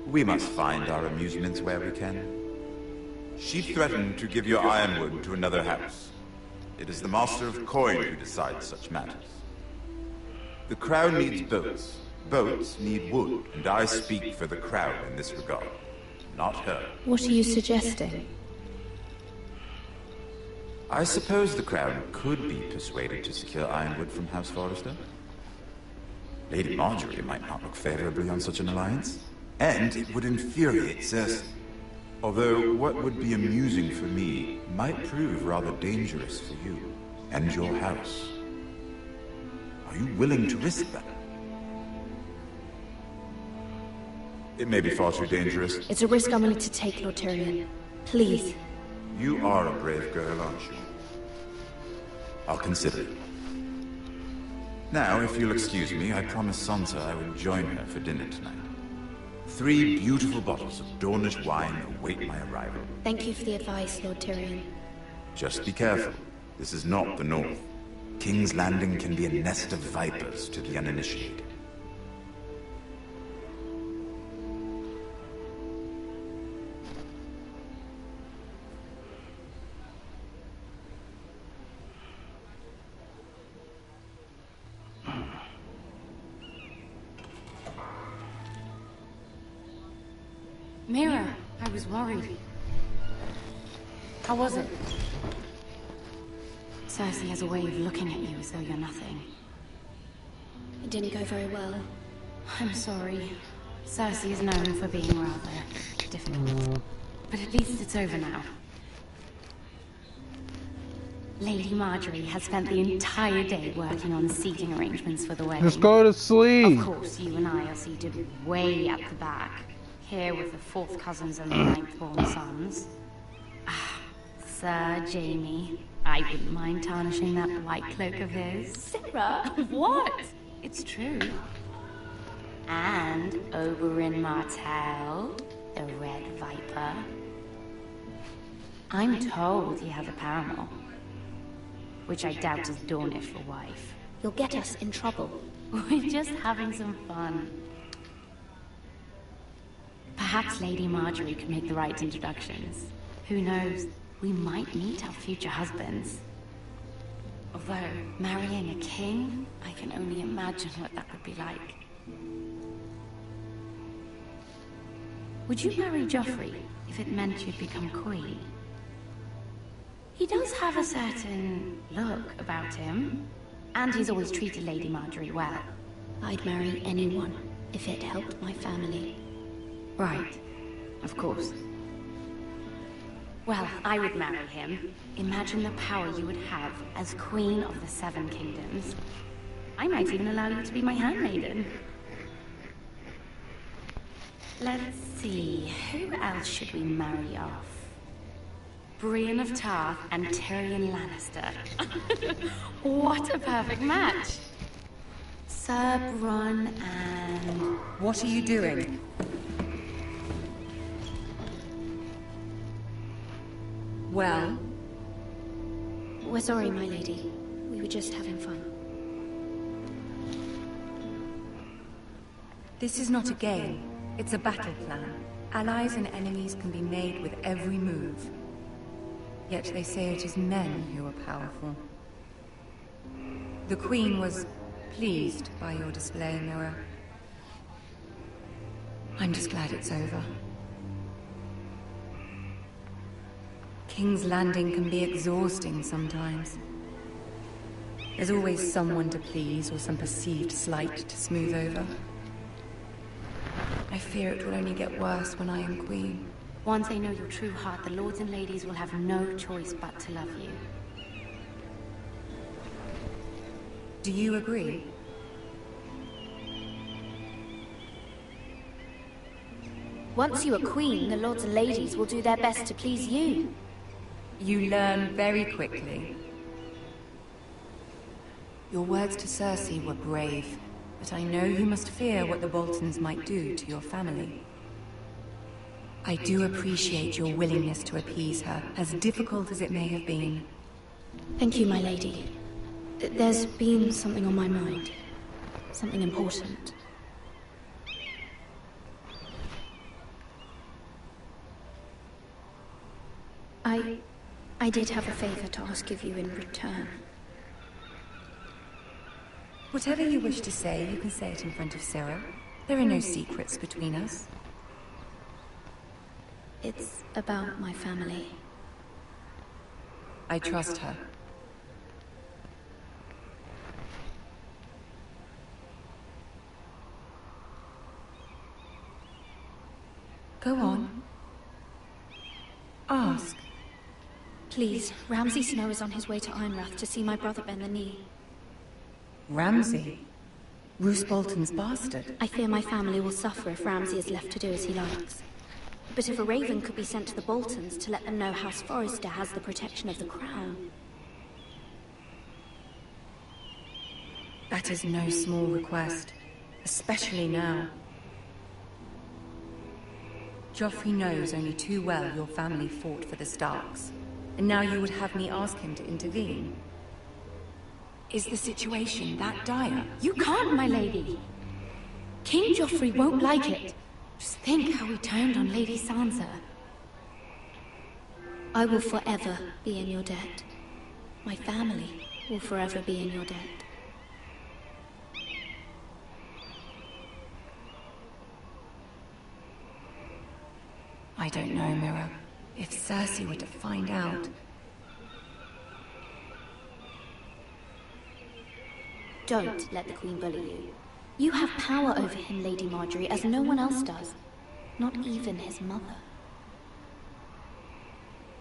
We must find our amusements where we can. She threatened to give your ironwood to another house. It is the Master of Coin who decides such matters. The Crown needs boats. Boats need wood, and I speak for the Crown in this regard. Not her. What are you suggesting? I suppose the Crown could be persuaded to secure ironwood from House Forrester. Lady Marjorie might not look favorably on such an alliance, and it would infuriate Cersei. Although what would be amusing for me might prove rather dangerous for you and your house. Are you willing to risk that? It may be far too dangerous. It's a risk I'm willing to take, Lord Tyrion. Please. You are a brave girl, aren't you? I'll consider it. Now, if you'll excuse me, I promised Sansa I would join her for dinner tonight. 3 beautiful bottles of Dornish wine await my arrival. Thank you for the advice, Lord Tyrion. Just be careful. This is not the North. King's Landing can be a nest of vipers to the uninitiated. Mira, I was worried. How was it? Cersei has a way of looking at you as though you're nothing. It didn't go very well. I'm sorry. Cersei is known for being rather difficult. But at least it's over now. Lady Marjorie has spent the entire day working on seating arrangements for the wedding. Let's go to sleep. Of course, you and I are seated way at the back. Here with the 4th cousins and the 9th-born sons. Ah, Sir Jaime. I wouldn't mind tarnishing that white cloak of his. Sarah! What? It's true. And Oberyn Martell, the Red Viper. I'm told he has a paramour, which I doubt is Dornish for wife. You'll get us in trouble. We're just having some fun. Perhaps Lady Marjorie could make the right introductions. Who knows? We might meet our future husbands. Although, marrying a king, I can only imagine what that would be like. Would you marry Joffrey if it meant you'd become queen? He does have a certain look about him, and he's always treated Lady Marjorie well. I'd marry anyone if it helped my family. Right, of course. Well, I would marry him. Imagine the power you would have as Queen of the 7 Kingdoms. I might even allow you to be my handmaiden. Let's see, who else should we marry off? Brienne of Tarth and Tyrion Lannister. What a perfect match! Sir Bronn and... What are you doing? Well? We're sorry, my lady. We were just having fun. This is not a game. It's a battle plan. Allies and enemies can be made with every move. Yet they say it is men who are powerful. The Queen was pleased by your display, Mira. I'm just glad it's over. King's Landing can be exhausting sometimes. There's always someone to please or some perceived slight to smooth over. I fear it will only get worse when I am queen. Once they know your true heart, the lords and ladies will have no choice but to love you. Do you agree? Once you are queen, the lords and ladies will do their best to please you. You learn very quickly. Your words to Cersei were brave, but I know you must fear what the Boltons might do to your family. I do appreciate your willingness to appease her, as difficult as it may have been. Thank you, my lady. There's been something on my mind. Something important. I did have a favor to ask of you in return. Whatever you wish to say, you can say it in front of Cyril. There are no secrets between us. It's about my family. I trust her. Go on. Ask. Please, Ramsay Snow is on his way to Ironrath to see my brother bend the knee. Ramsay? Roose Bolton's bastard? I fear my family will suffer if Ramsay is left to do as he likes. But if a raven could be sent to the Boltons to let them know House Forrester has the protection of the crown... That is no small request, especially now. Joffrey knows only too well your family fought for the Starks, and now you would have me ask him to intervene. Is the situation that dire? You can't, my lady! King Joffrey won't like it. Just think how he turned on Lady Sansa. I will forever be in your debt. My family will forever be in your debt. I don't know, Mira. If Cersei were to find out... Don't let the Queen bully you. You have power over him, Lady Marjorie, as no one else does. Not even his mother.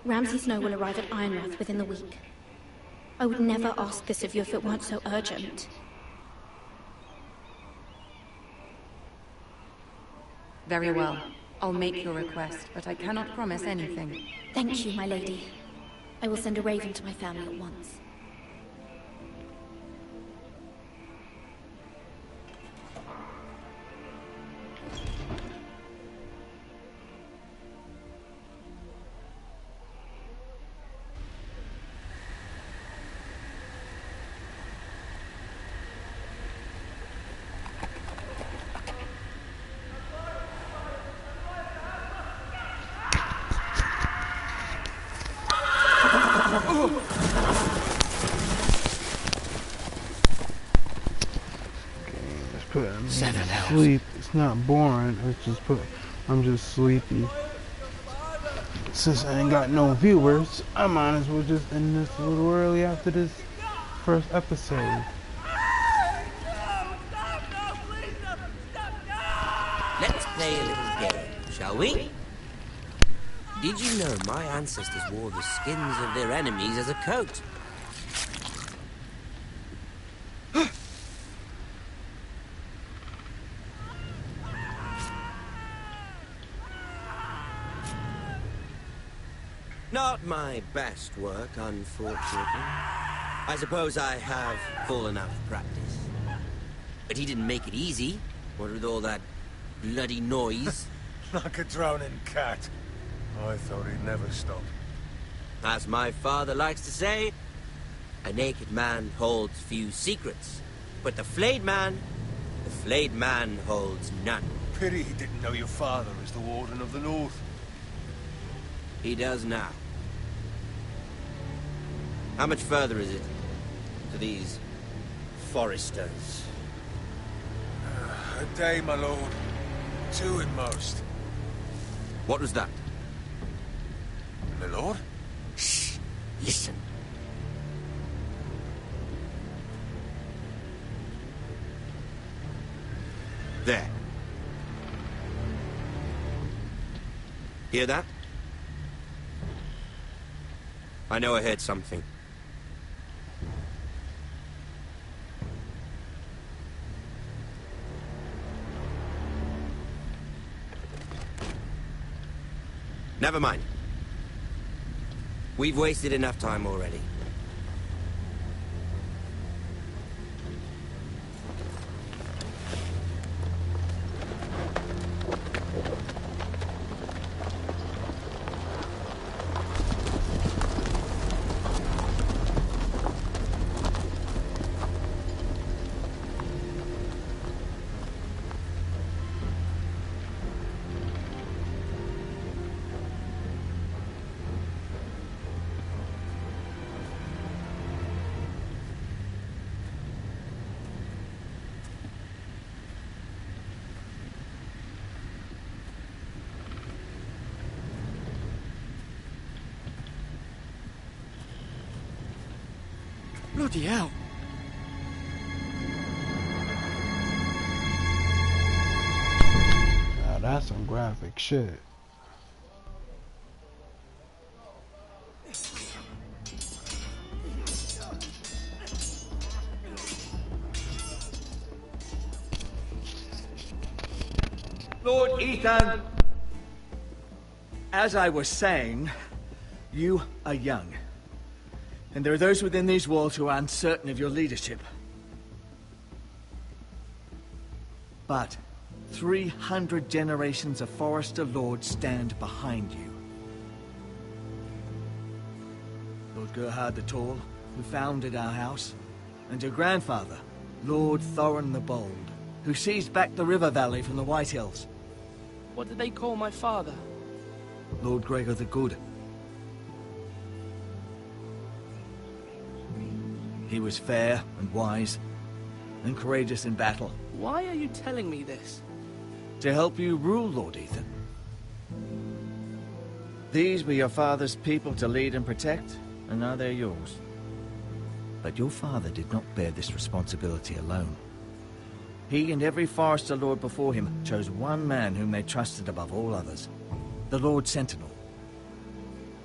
Ramsay Snow will arrive at Ironrath within the week. I would never ask this of you if it weren't so urgent. Very well. I'll make your request, but I cannot promise anything. Thank you, my lady. I will send a raven to my family at once. Sleep. It's not boring. I'm just sleepy. Since I ain't got no viewers, I might as well just end this a little early after this first episode. Let's play a little game, shall we? Did you know my ancestors wore the skins of their enemies as a coat? Not my best work, unfortunately. I suppose I have fallen out of practice. But he didn't make it easy, what with all that bloody noise. Like a drowning cat. I thought he'd never stop. As my father likes to say, a naked man holds few secrets. But the flayed man holds none. Pity he didn't know your father is the Warden of the North. He does now. How much further is it to these Forresters? A day, my lord. 2 at most. What was that? My lord? Shh! Listen. There. Hear that? I know I heard something. Never mind. We've wasted enough time already. Bloody hell. Now that's some graphic shit. Lord Ethan! As I was saying, you are young. And there are those within these walls who are uncertain of your leadership. But 300 generations of Forester Lords stand behind you. Lord Gerhard the Tall, who founded our house, and your grandfather, Lord Thorin the Bold, who seized back the river valley from the White Hills. What did they call my father? Lord Gregor the Good. He was fair and wise, and courageous in battle. Why are you telling me this? To help you rule, Lord Ethan. These were your father's people to lead and protect, and now they're yours. But your father did not bear this responsibility alone. He and every Forester Lord before him chose one man whom they trusted above all others, the Lord Sentinel.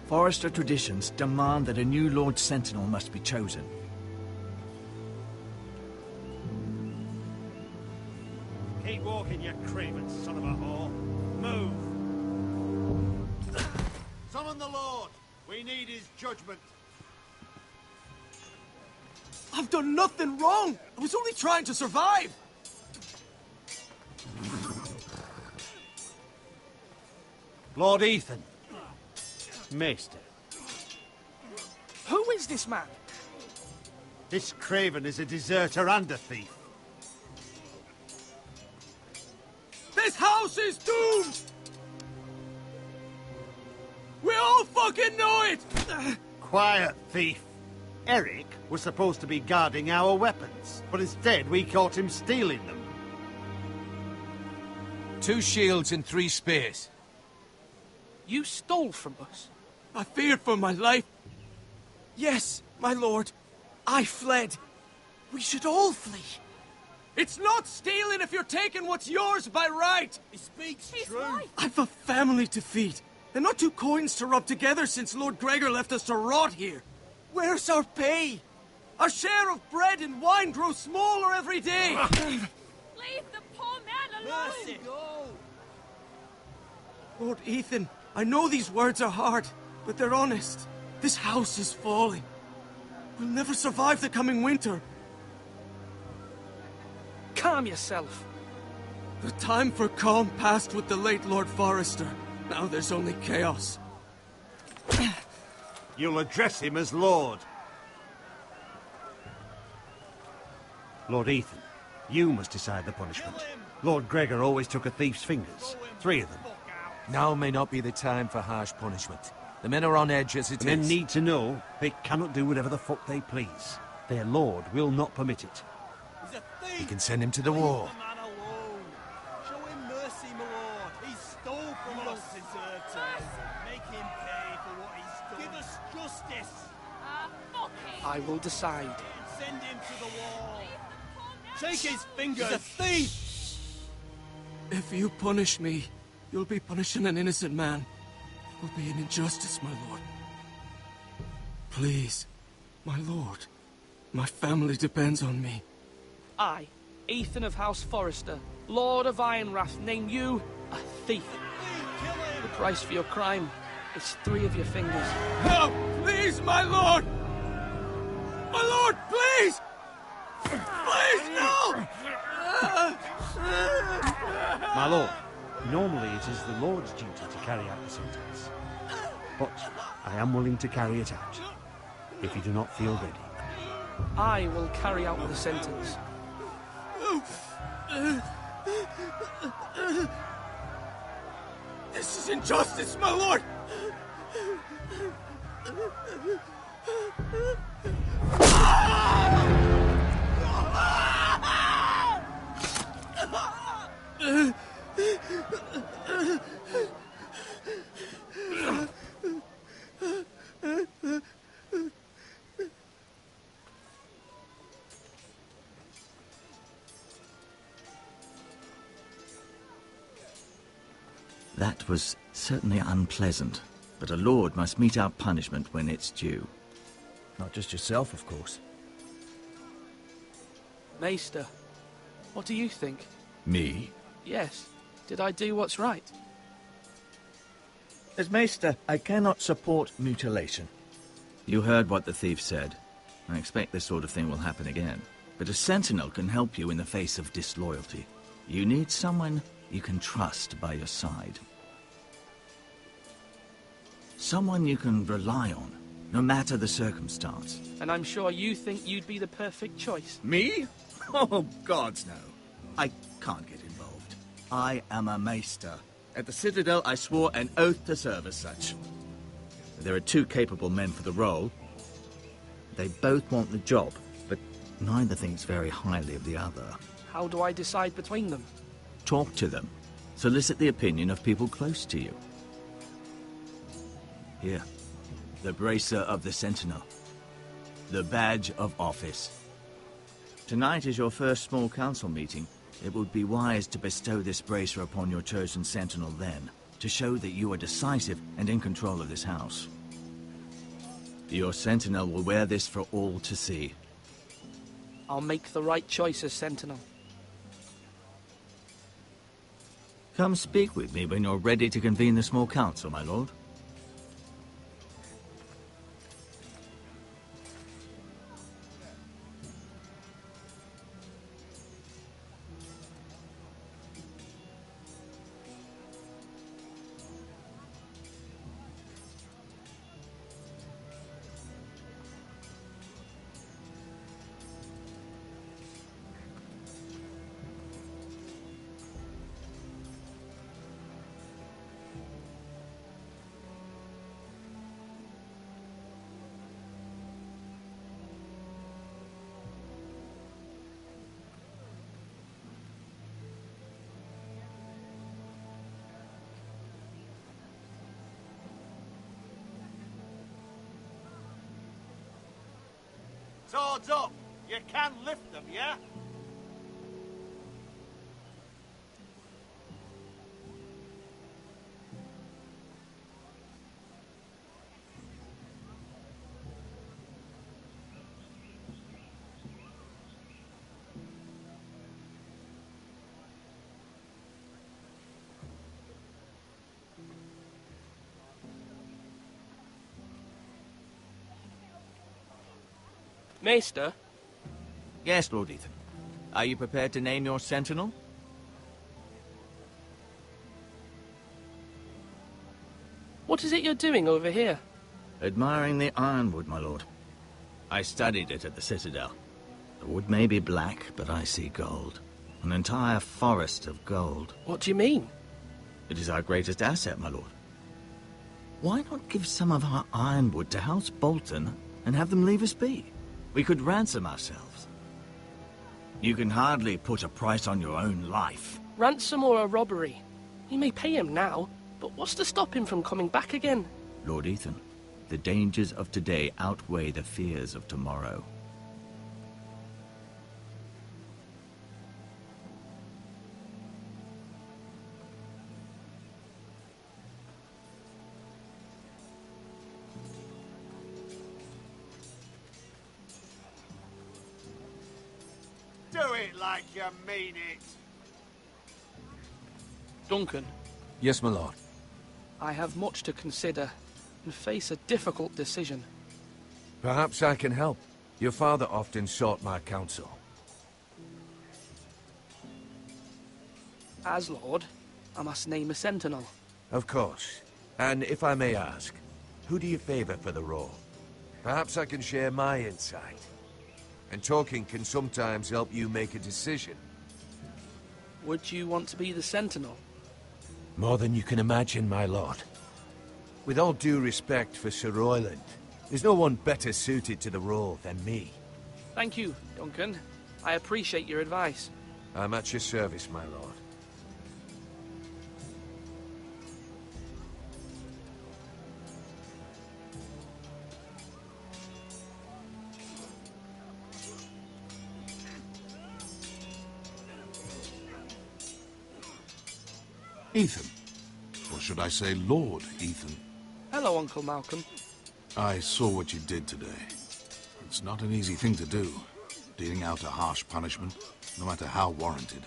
Forester traditions demand that a new Lord Sentinel must be chosen. Keep walking, you craven son of a whore. Move! Summon the Lord! We need his judgment. I've done nothing wrong! I was only trying to survive! Lord Ethan. Maester. Who is this man? This craven is a deserter and a thief. This house is doomed! We all fucking know it! Quiet, thief. Eric was supposed to be guarding our weapons, but instead we caught him stealing them. 2 shields and 3 spears. You stole from us. I feared for my life. Yes, my lord. I fled. We should all flee. It's not stealing if you're taking what's yours by right. He speaks true. I've a family to feed, and not 2 coins to rub together since Lord Gregor left us to rot here. Where's our pay? Our share of bread and wine grows smaller every day. Leave the poor man alone! Mercy. Lord Ethan, I know these words are hard, but they're honest. This house is falling. We'll never survive the coming winter. Calm yourself. The time for calm passed with the late Lord Forester. Now there's only chaos. You'll address him as Lord. Lord Ethan, you must decide the punishment. Lord Gregor always took a thief's fingers. 3 of them. Now may not be the time for harsh punishment. The men are on edge as it is. Men need to know they cannot do whatever the fuck they please. Their lord will not permit it. He's a thief! We can send him to the war. Show him mercy, my lord. He stole from us. Make him pay for what he's done. Give us justice. I will decide. Send him to the wall. Take his fingers. He's a thief! If you punish me, you'll be punishing an innocent man. would be an injustice, my lord. Please, my lord. My family depends on me. I, Ethan of House Forrester, Lord of Ironrath, name you a thief. The price for your crime is 3 of your fingers. No! Please, my lord! My lord, please! Please, no! My lord, normally it is the Lord's duty to carry out the sentence. But I am willing to carry it out, if you do not feel ready. I will carry out the sentence. This is injustice, my lord! That was certainly unpleasant, but a lord must mete out punishment when it's due. Not just yourself, of course. Maester, what do you think? Me? Yes. Did I do what's right? As Maester, I cannot support mutilation. You heard what the thief said. I expect this sort of thing will happen again. But a sentinel can help you in the face of disloyalty. You need someone you can trust by your side. Someone you can rely on, no matter the circumstance. And I'm sure you think you'd be the perfect choice. Me? Oh, gods no. I can't get involved. I am a maester. At the Citadel, I swore an oath to serve as such. There are 2 capable men for the role. They both want the job, but neither thinks very highly of the other. How do I decide between them? Talk to them. Solicit the opinion of people close to you. Here, the bracer of the Sentinel. The badge of office. Tonight is your first small council meeting. It would be wise to bestow this bracer upon your chosen Sentinel then, to show that you are decisive and in control of this house. Your Sentinel will wear this for all to see. I'll make the right choice as Sentinel. Come speak with me when you're ready to convene the small council, my lord. Swords up! You can lift them, yeah? Maester? Yes, Lord Ethan. Are you prepared to name your Sentinel? What is it you're doing over here? Admiring the ironwood, my lord. I studied it at the Citadel. The wood may be black, but I see gold. An entire forest of gold. What do you mean? It is our greatest asset, my lord. Why not give some of our ironwood to House Bolton and have them leave us be? We could ransom ourselves. You can hardly put a price on your own life. Ransom or a robbery? We may pay him now, but what's to stop him from coming back again? Lord Ethan, the dangers of today outweigh the fears of tomorrow. it like you mean it. Duncan, Yes, my lord. I have much to consider and face a difficult decision. Perhaps I can help. Your father often sought my counsel. As Lord, I must name a sentinel. Of course. And if I may ask, who do you favor for the role? Perhaps I can share my insight. And talking can sometimes help you make a decision. Would you want to be the sentinel? More than you can imagine, my lord. With all due respect for Sir Royland, there's no one better suited to the role than me. Thank you, Duncan. I appreciate your advice. I'm at your service, my lord. Ethan. Or should I say Lord Ethan? Hello, Uncle Malcolm. I saw what you did today. It's not an easy thing to do, dealing out a harsh punishment, no matter how warranted.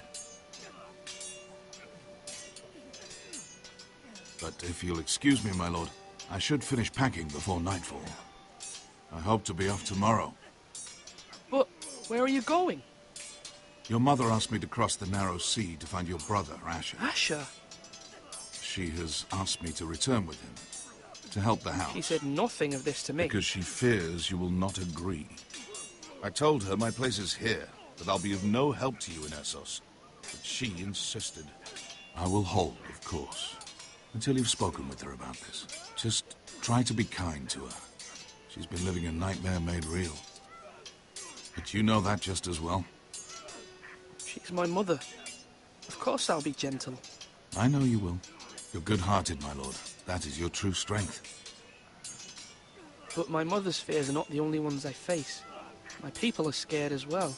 But if you'll excuse me, my lord, I should finish packing before nightfall. I hope to be off tomorrow. But where are you going? Your mother asked me to cross the narrow sea to find your brother, Asher. Asher? She has asked me to return with him, to help the house. She said nothing of this to me. Because she fears you will not agree. I told her my place is here, that I'll be of no help to you in Essos. But she insisted. I will hold, of course, until you've spoken with her about this. Just try to be kind to her. She's been living a nightmare made real. But you know that just as well. She's my mother. Of course I'll be gentle. I know you will. You're good-hearted, my lord. That is your true strength. But my mother's fears are not the only ones I face. My people are scared as well.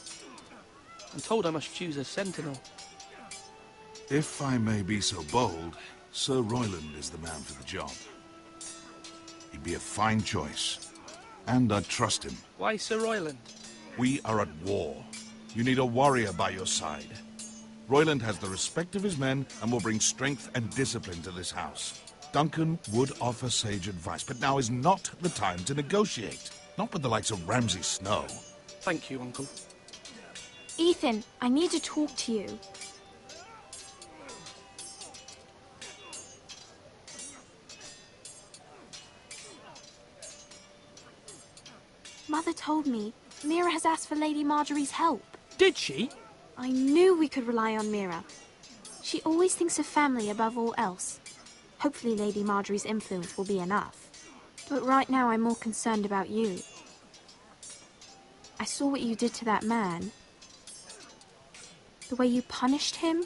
I'm told I must choose a sentinel. If I may be so bold, Sir Royland is the man for the job. He'd be a fine choice. And I'd trust him. Why Sir Royland? We are at war. You need a warrior by your side. Royland has the respect of his men and will bring strength and discipline to this house. Duncan would offer sage advice, but now is not the time to negotiate. Not with the likes of Ramsay Snow. Thank you, Uncle. Ethan, I need to talk to you. Mother told me Mira has asked for Lady Marjorie's help. Did she? I knew we could rely on Mira. She always thinks of family above all else. Hopefully Lady Marjorie's influence will be enough. But right now I'm more concerned about you. I saw what you did to that man. The way you punished him.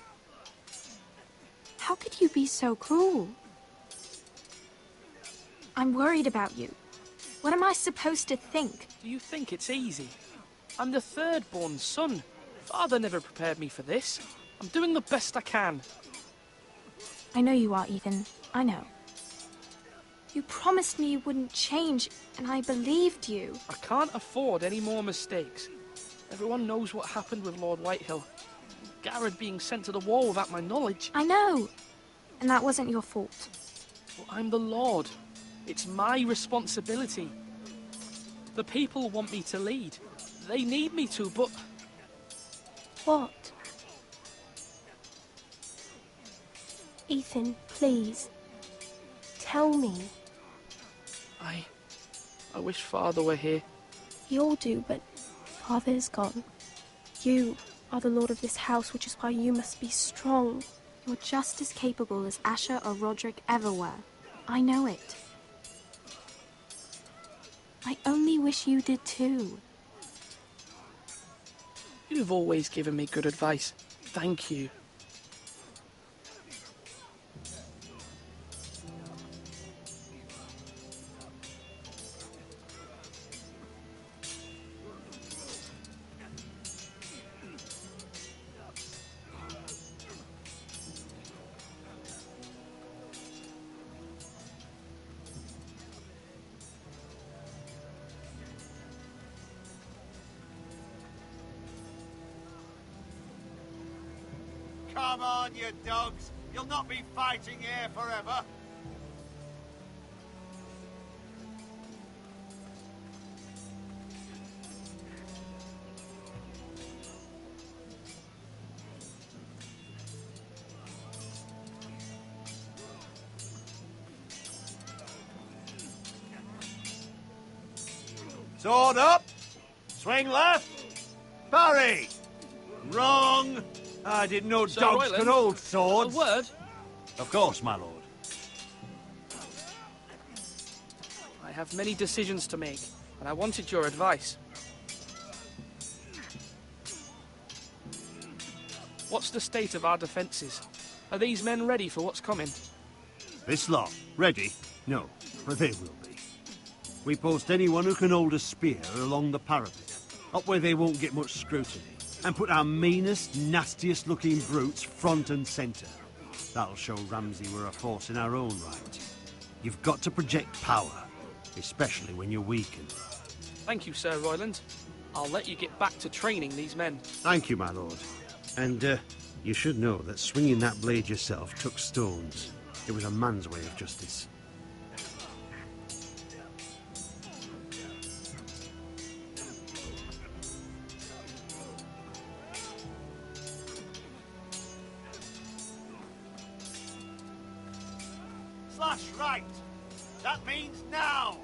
How could you be so cruel? I'm worried about you. What am I supposed to think? Do you think it's easy? I'm the third-born son. Father never prepared me for this. I'm doing the best I can. I know you are, Ethan. I know. You promised me you wouldn't change, and I believed you. I can't afford any more mistakes. Everyone knows what happened with Lord Whitehill. Garrett being sent to the war without my knowledge. I know. And that wasn't your fault. Well, I'm the Lord. It's my responsibility. The people want me to lead. They need me to, but... What? Ethan, please. Tell me. I wish Father were here. We all do, but Father is gone. You are the lord of this house, which is why you must be strong. You're just as capable as Asher or Roderick ever were. I know it. I only wish you did too. You've always given me good advice. Thank you. Come on, you dogs. You'll not be fighting here forever. Sword up. Swing left. Parry. Wrong. I didn't know Sir dogs Royland, could hold swords. A word? Of course, my lord. I have many decisions to make, and I wanted your advice. What's the state of our defences? Are these men ready for what's coming? This lot, ready? No, but they will be. We post anyone who can hold a spear along the parapet, up where they won't get much scrutiny, and put our meanest, nastiest looking brutes front and centre. That'll show Ramsay we're a force in our own right. You've got to project power, especially when you're weakened. Thank you, Sir Royland. I'll let you get back to training these men. Thank you, my lord. And, you should know that swinging that blade yourself took stones. It was a man's way of justice. Slash right. That means now.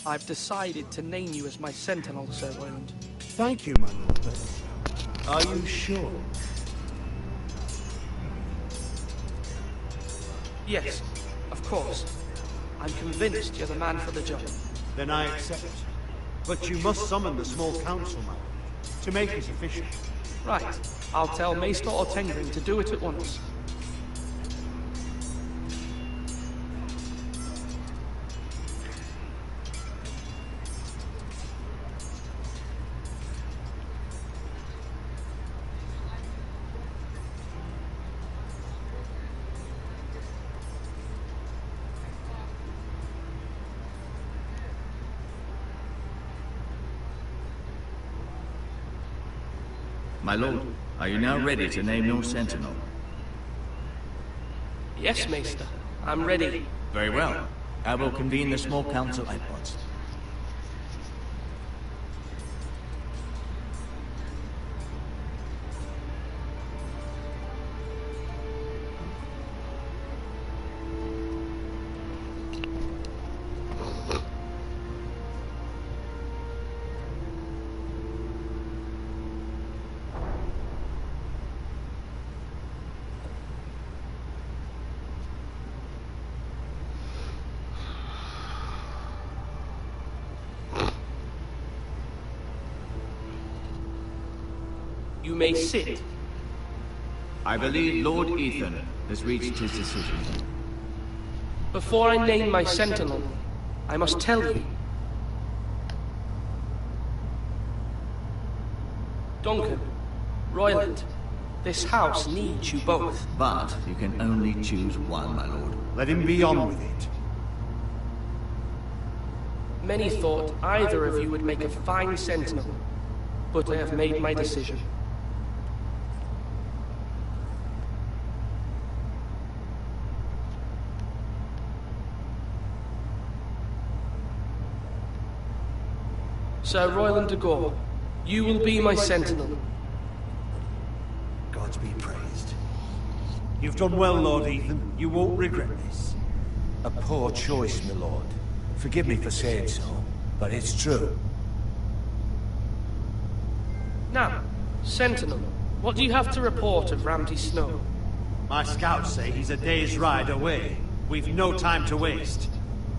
I've decided to name you as my sentinel, Sir Royland. Thank you, my lord, but are you sure? Yes, of course. I'm convinced you're the man for the job. Then I accept. But you must summon the small council, my lord, to make it official. Right. I'll tell Maester Ortengrin to do it at once. My lord, are you now ready to name your sentinel? Yes, Maester. I'm ready. Very well. I will convene the small council at once. You may sit. I believe Lord Ethan has reached his decision. Before I name my sentinel, I must tell you. Duncan, Royland, this house needs you both. But you can only choose one, my lord. Let him be on with it. Many thought either of you would make a fine sentinel, but I have made my decision. Sir Royland de Gore, you will be my sentinel. Gods be praised. You've done well, Lord Ethan. You won't regret this. A poor choice, my lord. Forgive me for saying so, but it's true. Now, sentinel, what do you have to report of Ramsay Snow? My scouts say he's a day's ride away. We've no time to waste.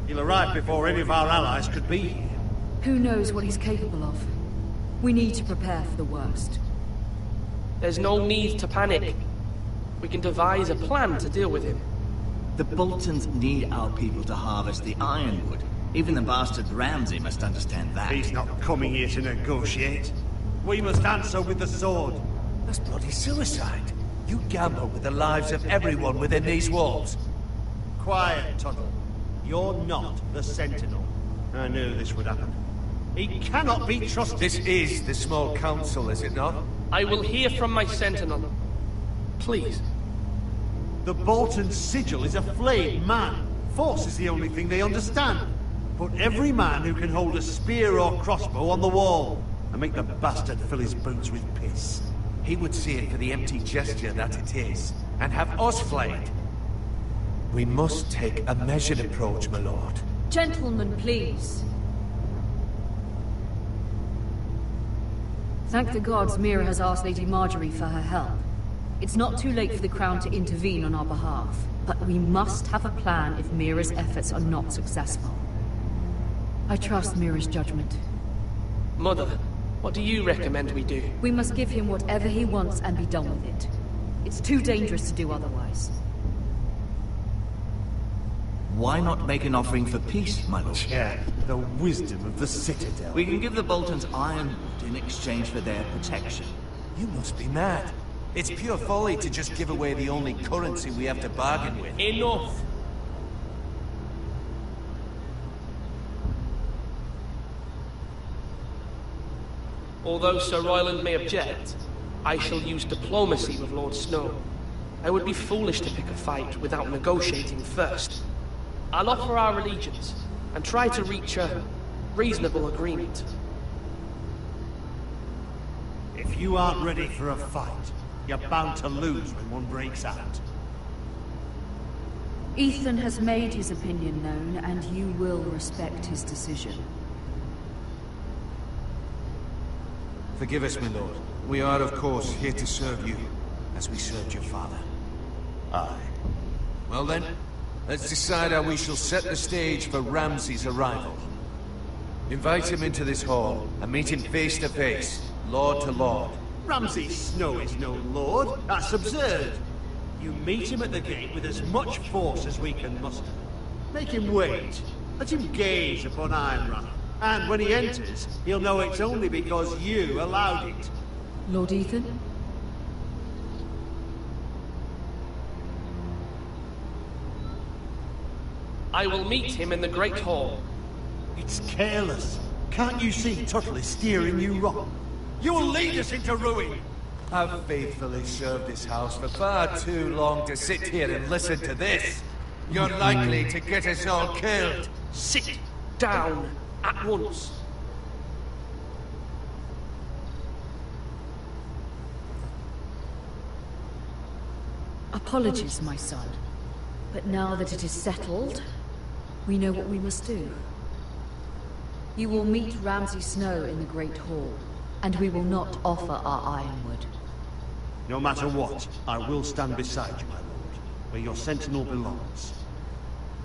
He'll arrive before any of our allies could be here. Who knows what he's capable of? We need to prepare for the worst. There's no need to panic. We can devise a plan to deal with him. The Boltons need our people to harvest the ironwood. Even the bastard Ramsay must understand that. He's not coming here to negotiate. We must answer with the sword. That's bloody suicide. You gamble with the lives of everyone within these walls. Quiet, Tuttle. You're not the Sentinel. I knew this would happen. He cannot be trusted. This is the small council, is it not? I will hear from my sentinel. Please. The Bolton sigil is a flayed man. Force is the only thing they understand. Put every man who can hold a spear or crossbow on the wall, and make the bastard fill his boots with piss. He would see it for the empty gesture that it is, and have us flayed. We must take a measured approach, my lord. Gentlemen, please. Thank the gods Mira has asked Lady Marjorie for her help. It's not too late for the Crown to intervene on our behalf, but we must have a plan if Mira's efforts are not successful. I trust Mira's judgment. Mother, what do you recommend we do? We must give him whatever he wants and be done with it. It's too dangerous to do otherwise. Why not make an offering for peace, my lord? Yeah, the wisdom of the Citadel. We can give the Boltons ironwood in exchange for their protection. You must be mad. It's pure folly to just give away the only currency we have to bargain with. Enough! Although Sir Royland may object, I shall use diplomacy with Lord Snow. I would be foolish to pick a fight without negotiating first. I'll offer our allegiance, and try to reach a reasonable agreement. If you aren't ready for a fight, you're bound to lose when one breaks out. Ethan has made his opinion known, and you will respect his decision. Forgive us, my lord. We are, of course, here to serve you, as we served your father. Aye. Well then, let's decide how we shall set the stage for Ramsay's arrival. Invite him into this hall, and meet him face to face, lord to lord. Ramsay Snow is no lord. That's absurd. You meet him at the gate with as much force as we can muster. Make him wait. Let him gaze upon Ironrath. And when he enters, he'll know it's only because you allowed it. Lord Ethan? I will meet him in the Great Hall. It's careless. Can't you see Tuttle is steering you wrong? You'll lead us into ruin! I've faithfully served this house for far too long to sit here and listen to this. You're likely to get us all killed. Sit down at once. Apologies, my son. But now that it is settled, we know what we must do. You will meet Ramsay Snow in the Great Hall, and we will not offer our ironwood. No matter what, I will stand beside you, my lord, where your sentinel belongs.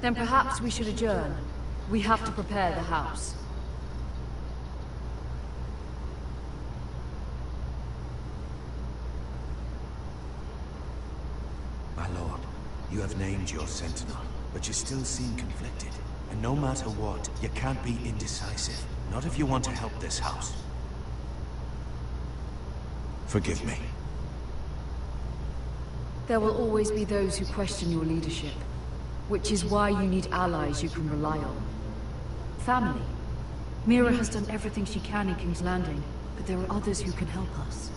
Then perhaps we should adjourn. We have to prepare the house. My lord, you have named your sentinel, but you still seem conflicted. And no matter what, you can't be indecisive. Not if you want to help this house. Forgive me. There will always be those who question your leadership, which is why you need allies you can rely on. Family. Mira has done everything she can in King's Landing, but there are others who can help us.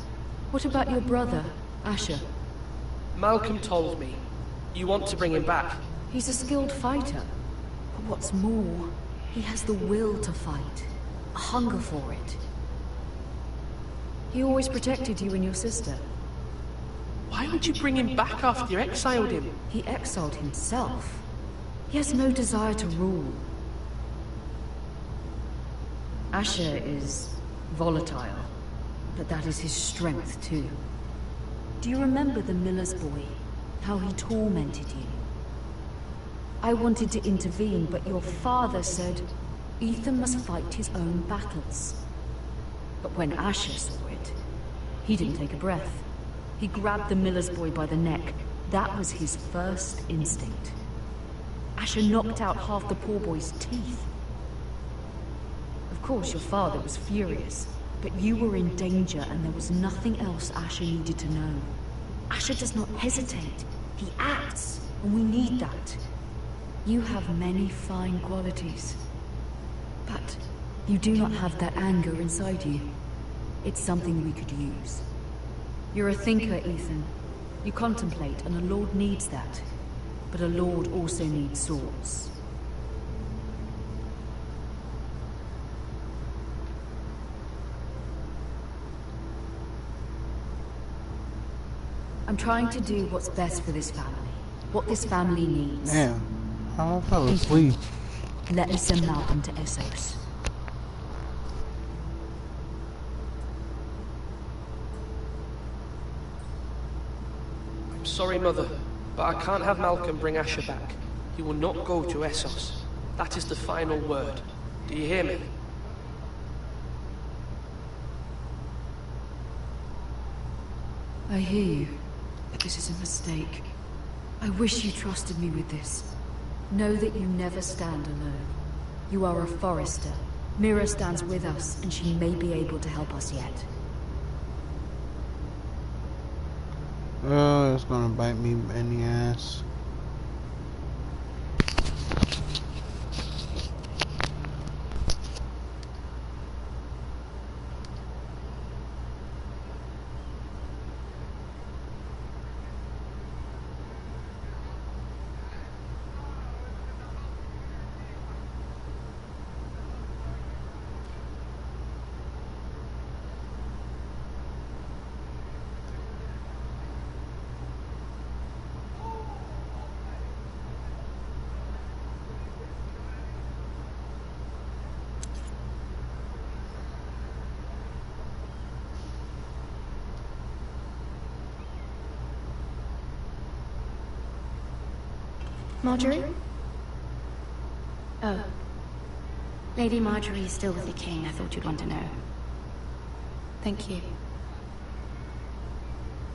What about your brother, Asher? Malcolm told me. You want to bring him back? He's a skilled fighter. But what's more, he has the will to fight. A hunger for it. He always protected you and your sister. Why would you bring him back after you exiled him? He exiled himself. He has no desire to rule. Asher is volatile, but that is his strength too. Do you remember the miller's boy? How he tormented you? I wanted to intervene, but your father said Ethan must fight his own battles. But when Asher saw it, he didn't take a breath. He grabbed the miller's boy by the neck. That was his first instinct. Asher knocked out half the poor boy's teeth. Of course, your father was furious, but you were in danger and there was nothing else Asher needed to know. Asher does not hesitate. He acts, and we need that. You have many fine qualities. But you do not have that anger inside you. It's something we could use. You're a thinker, Ethan. You contemplate, and a lord needs that. But a lord also needs swords. I'm trying to do what's best for this family. What this family needs. Damn, I fell asleep. Let me send Malcolm to Essos. I'm sorry, Mother, but I can't have Malcolm bring Asher back. He will not go to Essos. That is the final word. Do you hear me? I hear you, but this is a mistake. I wish you trusted me with this. Know that you never stand alone. You are a Forrester. Mira stands with us, and she may be able to help us yet. Oh, it's gonna bite me in the ass. Marjorie? Oh. Lady Marjorie is still with the king. I thought you'd want to know. Thank you.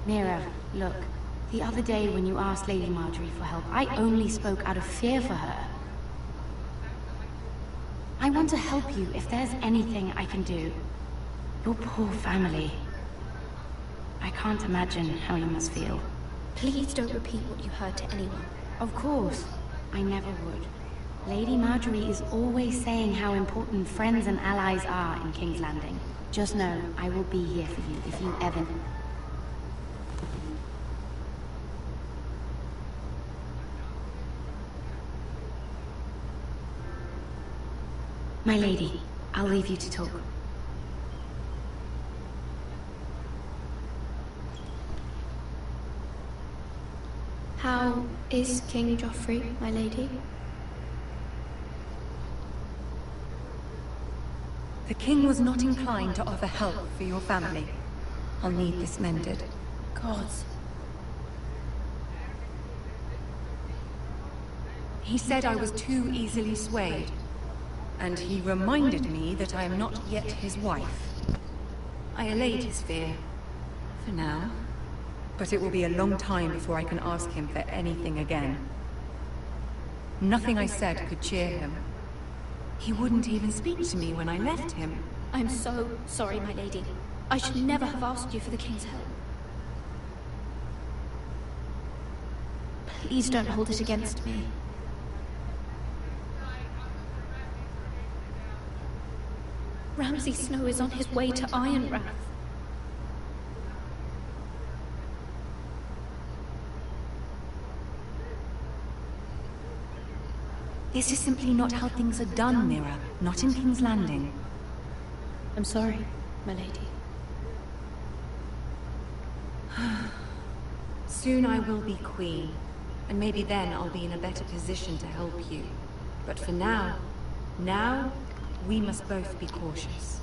Mira, look. The other day when you asked Lady Marjorie for help, I only spoke out of fear for her. I want to help you if there's anything I can do. Your poor family. I can't imagine how you must feel. Please don't repeat what you heard to anyone. Of course. I never would. Lady Marjorie is always saying how important friends and allies are in King's Landing. Just know, I will be here for you if you ever... My lady, I'll leave you to talk. How is King Joffrey, my lady? The king was not inclined to offer help for your family. I'll need this mended. Gods. He said I was too easily swayed. And he reminded me that I am not yet his wife. I allayed his fear. For now. But it will be a long time before I can ask him for anything again. Nothing I said could cheer him. He wouldn't even speak to me when I left him. I'm so sorry, my lady. I should never have asked you for the king's help. Please don't hold it against me. Ramsay Snow is on his way to Ironrath. This is simply not how things are done, Mira. Not in King's Landing. I'm sorry, my lady. Soon I will be queen, and maybe then I'll be in a better position to help you. But for now, we must both be cautious.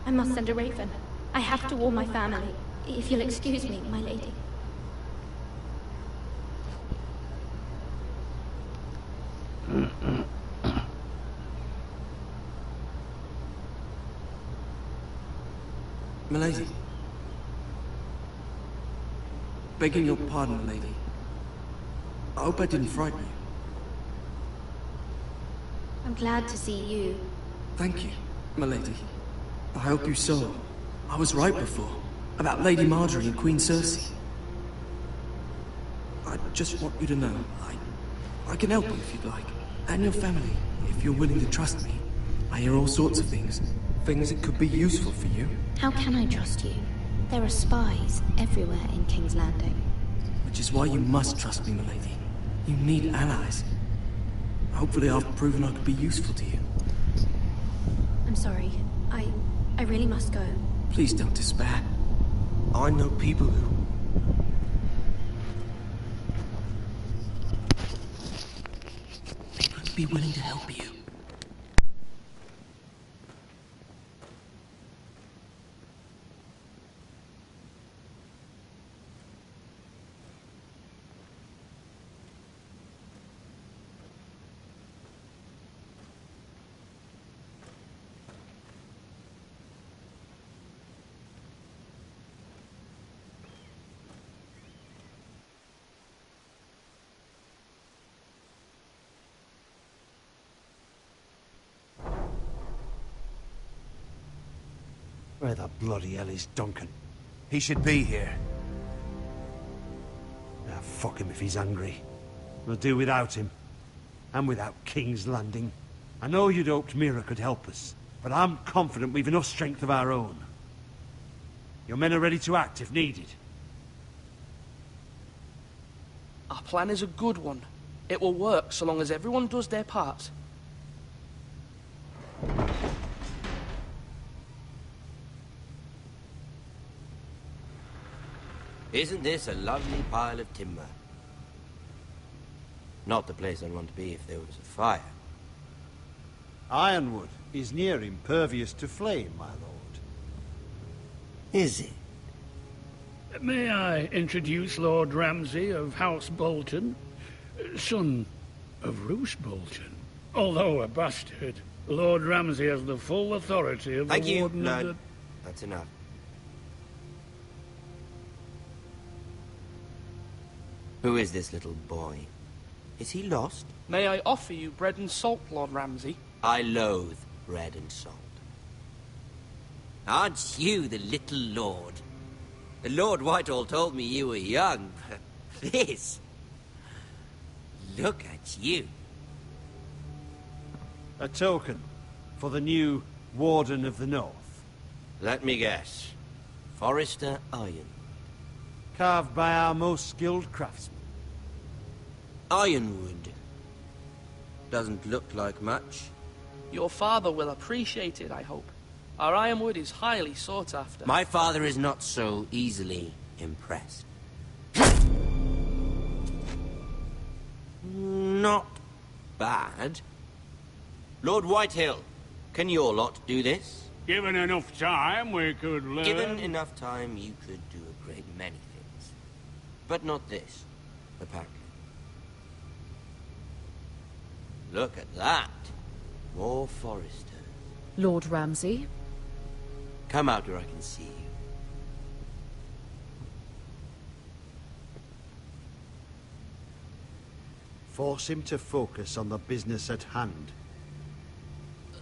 I must send a raven. I have to warn my family. If you'll excuse me, my lady. Milady. Begging your pardon, milady. I hope I didn't frighten you. I'm glad to see you. Thank you, milady. I hope you saw. I was right before. About Lady Marjorie and Queen Cersei. I just want you to know, I can help you if you'd like. And your family, if you're willing to trust me. I hear all sorts of things. Things that could be useful for you. How can I trust you? There are spies everywhere in King's Landing. Which is why you must trust me, milady. You need allies. Hopefully I've proven I could be useful to you. I'm sorry. I really must go. Please don't despair. I know people who... They would be willing to help you. Where the bloody hell is Duncan? He should be here. Ah, fuck him if he's angry. We'll do without him. And without King's Landing. I know you'd hoped Mira could help us, but I'm confident we've enough strength of our own. Your men are ready to act if needed. Our plan is a good one. It will work so long as everyone does their part. Isn't this a lovely pile of timber? Not the place I'd want to be if there was a fire. Ironwood is near impervious to flame, my lord. Is it? May I introduce Lord Ramsay of House Bolton, son of Roose Bolton? Although a bastard, Lord Ramsay has the full authority of Thank the you, Warden of Lord. the... That's enough. Who is this little boy? Is he lost? May I offer you bread and salt, Lord Ramsay? I loathe bread and salt. Aren't you the little lord? Lord Whitehall told me you were young, but this... Look at you. A token for the new Warden of the North. Let me guess. Forrester Iron. Carved by our most skilled craftsmen. Ironwood. Doesn't look like much. Your father will appreciate it, I hope. Our ironwood is highly sought after. My father is not so easily impressed. Not bad. Lord Whitehill, can your lot do this? Given enough time, we could learn. Given enough time, you could do a great many things. But not this, apparently. Look at that. More foresters. Lord Ramsay? Come out where I can see you. Force him to focus on the business at hand.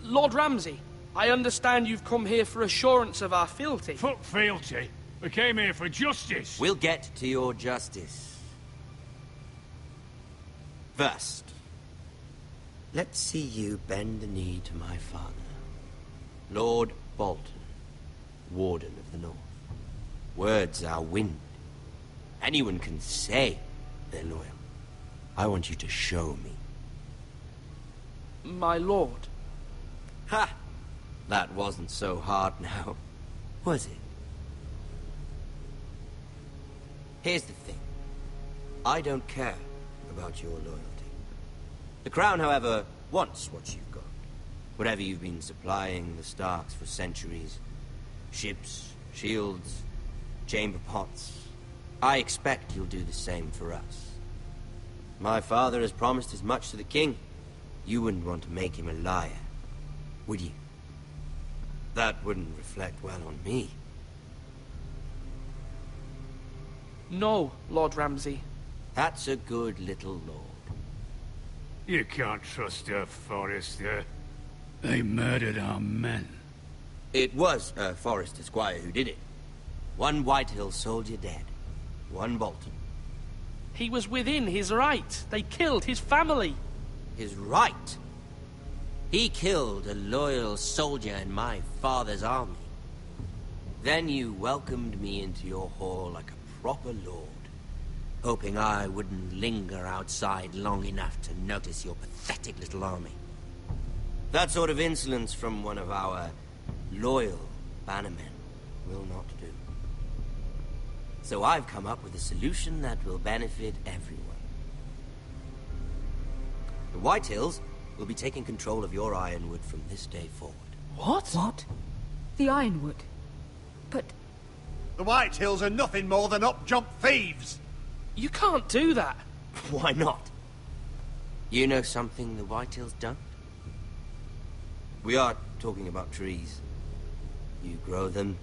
Lord Ramsay, I understand you've come here for assurance of our fealty. Fuck fealty. We came here for justice. We'll get to your justice. First, let's see you bend the knee to my father, Lord Bolton, Warden of the North. Words are wind. Anyone can say they're loyal. I want you to show me. My lord. Ha! That wasn't so hard now, was it? Here's the thing. I don't care about your loyalty. The Crown, however, wants what you've got. Whatever you've been supplying the Starks for centuries. Ships, shields, chamber pots. I expect you'll do the same for us. My father has promised as much to the king. You wouldn't want to make him a liar, would you? That wouldn't reflect well on me. No, Lord Ramsay. That's a good little lord. You can't trust her, Forrester. They murdered our men. It was a Forrester squire who did it. One Whitehill soldier dead. One Bolton. He was within his right. They killed his family. His right? He killed a loyal soldier in my father's army. Then you welcomed me into your hall like a proper lord, hoping I wouldn't linger outside long enough to notice your pathetic little army. That sort of insolence from one of our loyal bannermen will not do. So I've come up with a solution that will benefit everyone. The Whitehills will be taking control of your Ironwood from this day forward. What? What? The Ironwood? But... The Whitehills are nothing more than up-jump thieves! You can't do that. Why not? You know something the Whitehills don't? We are talking about trees. You grow them,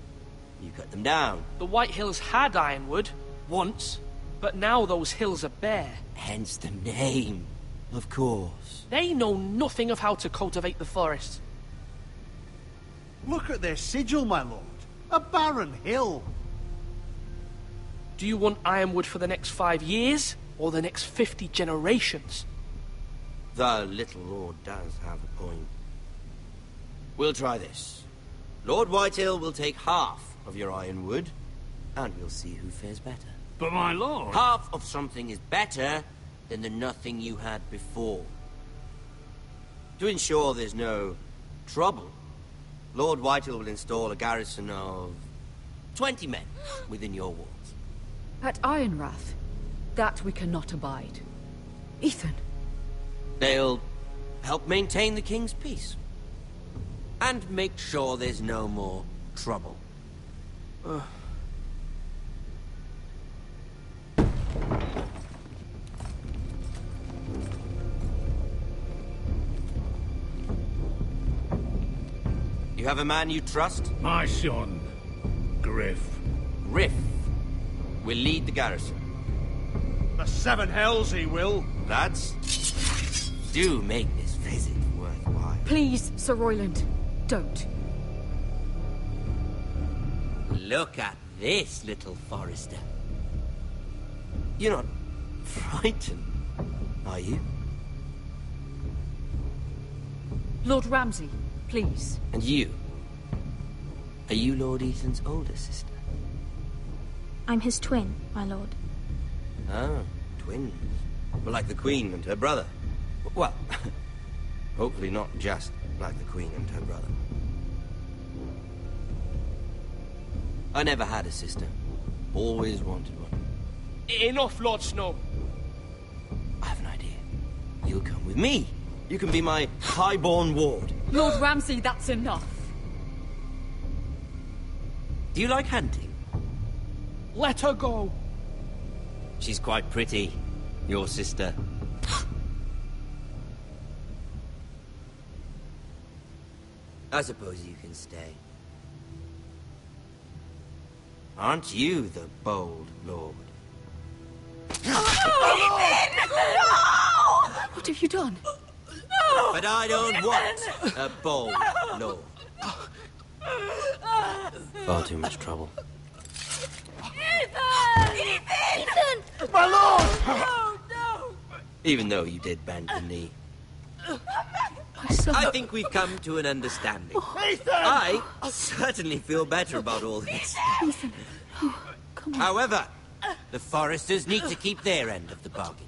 you cut them down. The Whitehills had Ironwood, once, but now those hills are bare. Hence the name, of course. They know nothing of how to cultivate the forest. Look at their sigil, my lord. A barren hill. Do you want Ironwood for the next 5 years, or the next 50 generations? The little lord does have a point. We'll try this. Lord Whitehill will take half of your Ironwood, and we'll see who fares better. But my lord... Half of something is better than the nothing you had before. To ensure there's no trouble, Lord Whitehill will install a garrison of 20 men within your walls. At Ironrath? That we cannot abide. Ethan. They'll help maintain the king's peace. And make sure there's no more trouble. You have a man you trust? My son, Griff. Griff will lead the garrison. The seven hells he will. Lads, do make this visit worthwhile. Please, Sir Royland, don't. Look at this, little Forester. You're not frightened, are you? Lord Ramsay, please. And you? Are you Lord Ethan's older sister? I'm his twin, my lord. Ah, twins. Well, like the Queen and her brother. Well, hopefully not just like the Queen and her brother. I never had a sister. Always wanted one. Enough, Lord Snow. I have an idea. You'll come with me. You can be my highborn ward. Lord Ramsay, that's enough. Do you like hunting? Let her go. She's quite pretty, your sister. I suppose you can stay. Aren't you the bold lord? What have you done? But I don't want a bold lord. Far too much trouble. Ethan! My lord! No, no! Even though you did bend the knee. My son... I think we've come to an understanding. Ethan! I certainly feel better about all this. Ethan, oh, come on. However, the Foresters need to keep their end of the bargain.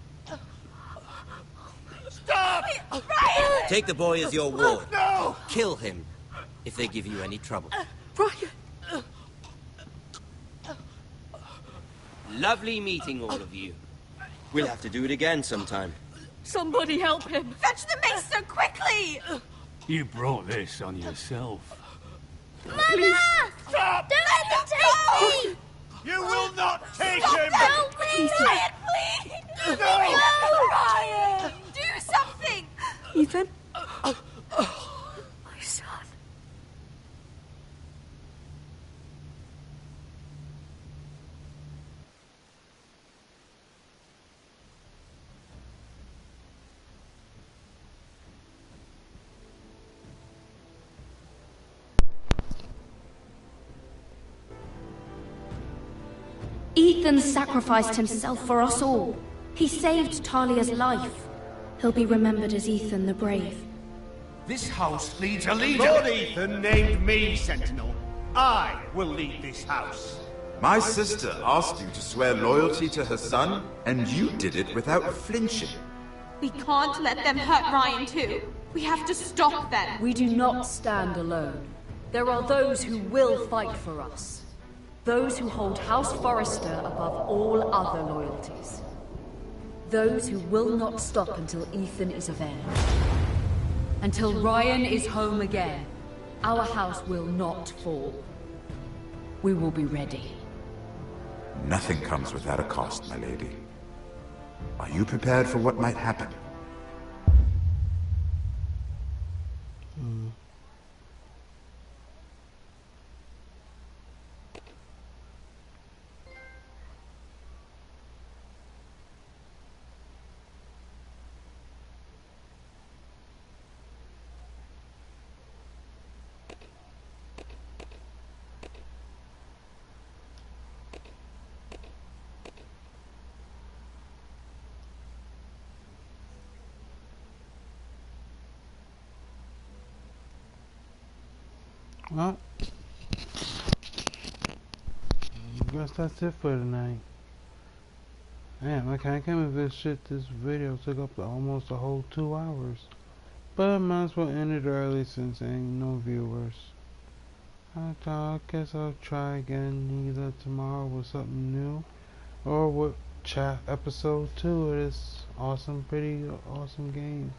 Stop! Ryan! Take the boy as your ward. No! Kill him if they give you any trouble. Ryan! Lovely meeting all of you. We'll have to do it again sometime. Somebody help him! Fetch the maester quickly! You brought this on yourself. Mama! Stop! Don't let them take me! You will not take him! Help me! Ryan, please! No! Ryan! Do something! Ethan? My son. Ethan sacrificed himself for us all. He saved Talia's life. He'll be remembered as Ethan the Brave. This house needs a leader. Lord Ethan named me Sentinel. I will lead this house. My sister asked you to swear loyalty to her son, and you did it without flinching. We can't let them hurt Ryan too. We have to stop them. We do not stand alone. There are those who will fight for us. Those who hold House Forrester above all other loyalties. Those who will not stop until Ethan is avenged. Until Ryan is home again, our house will not fall. We will be ready. Nothing comes without a cost, my lady. Are you prepared for what might happen? Well, I guess that's it for tonight. Man, I can't believe this shit. This video took up almost a whole 2 hours. But I might as well end it early since ain't no viewers. I guess I'll try again either tomorrow with something new or with episode 2 of this pretty awesome game.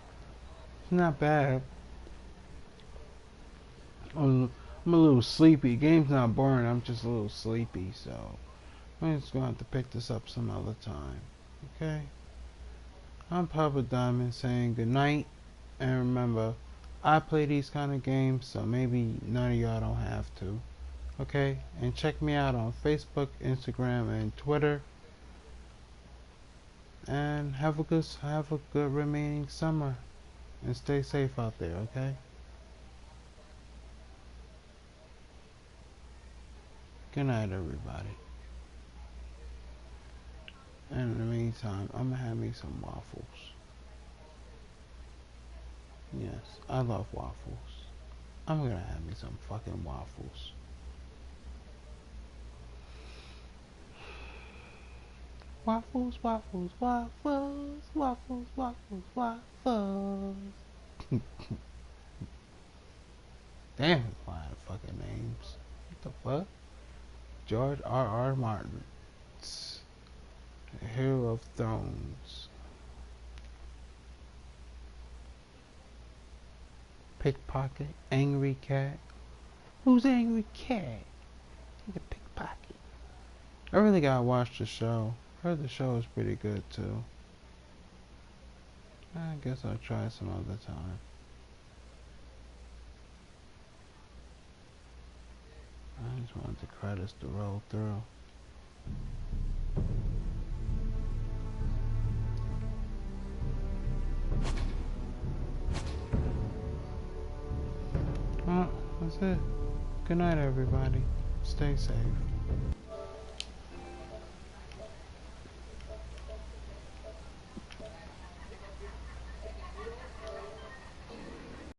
It's not bad. I'm a little sleepy. Game's not boring, I'm just a little sleepy, so I'm just gonna have to pick this up some other time. Okay? I'm Poppa Diamond saying good night, and remember, I play these kind of games, so maybe none of y'all don't have to. Okay? And check me out on Facebook, Instagram, and Twitter. And have a good remaining summer, and stay safe out there. Okay? Good night, everybody. And in the meantime, I'm gonna have me some waffles. Yes, I love waffles. I'm gonna have me some fucking waffles. Waffles, waffles, waffles, waffles, waffles, waffles. Damn, it's a lot of fucking names. What the fuck? George R.R. Martin, Hero of Thrones, Pickpocket, Angry Cat. Who's Angry Cat? He's a pickpocket. I really gotta watch the show. Heard the show is pretty good too. I guess I'll try some other time. I just want the credits to roll through. Well, that's it. Good night, everybody. Stay safe.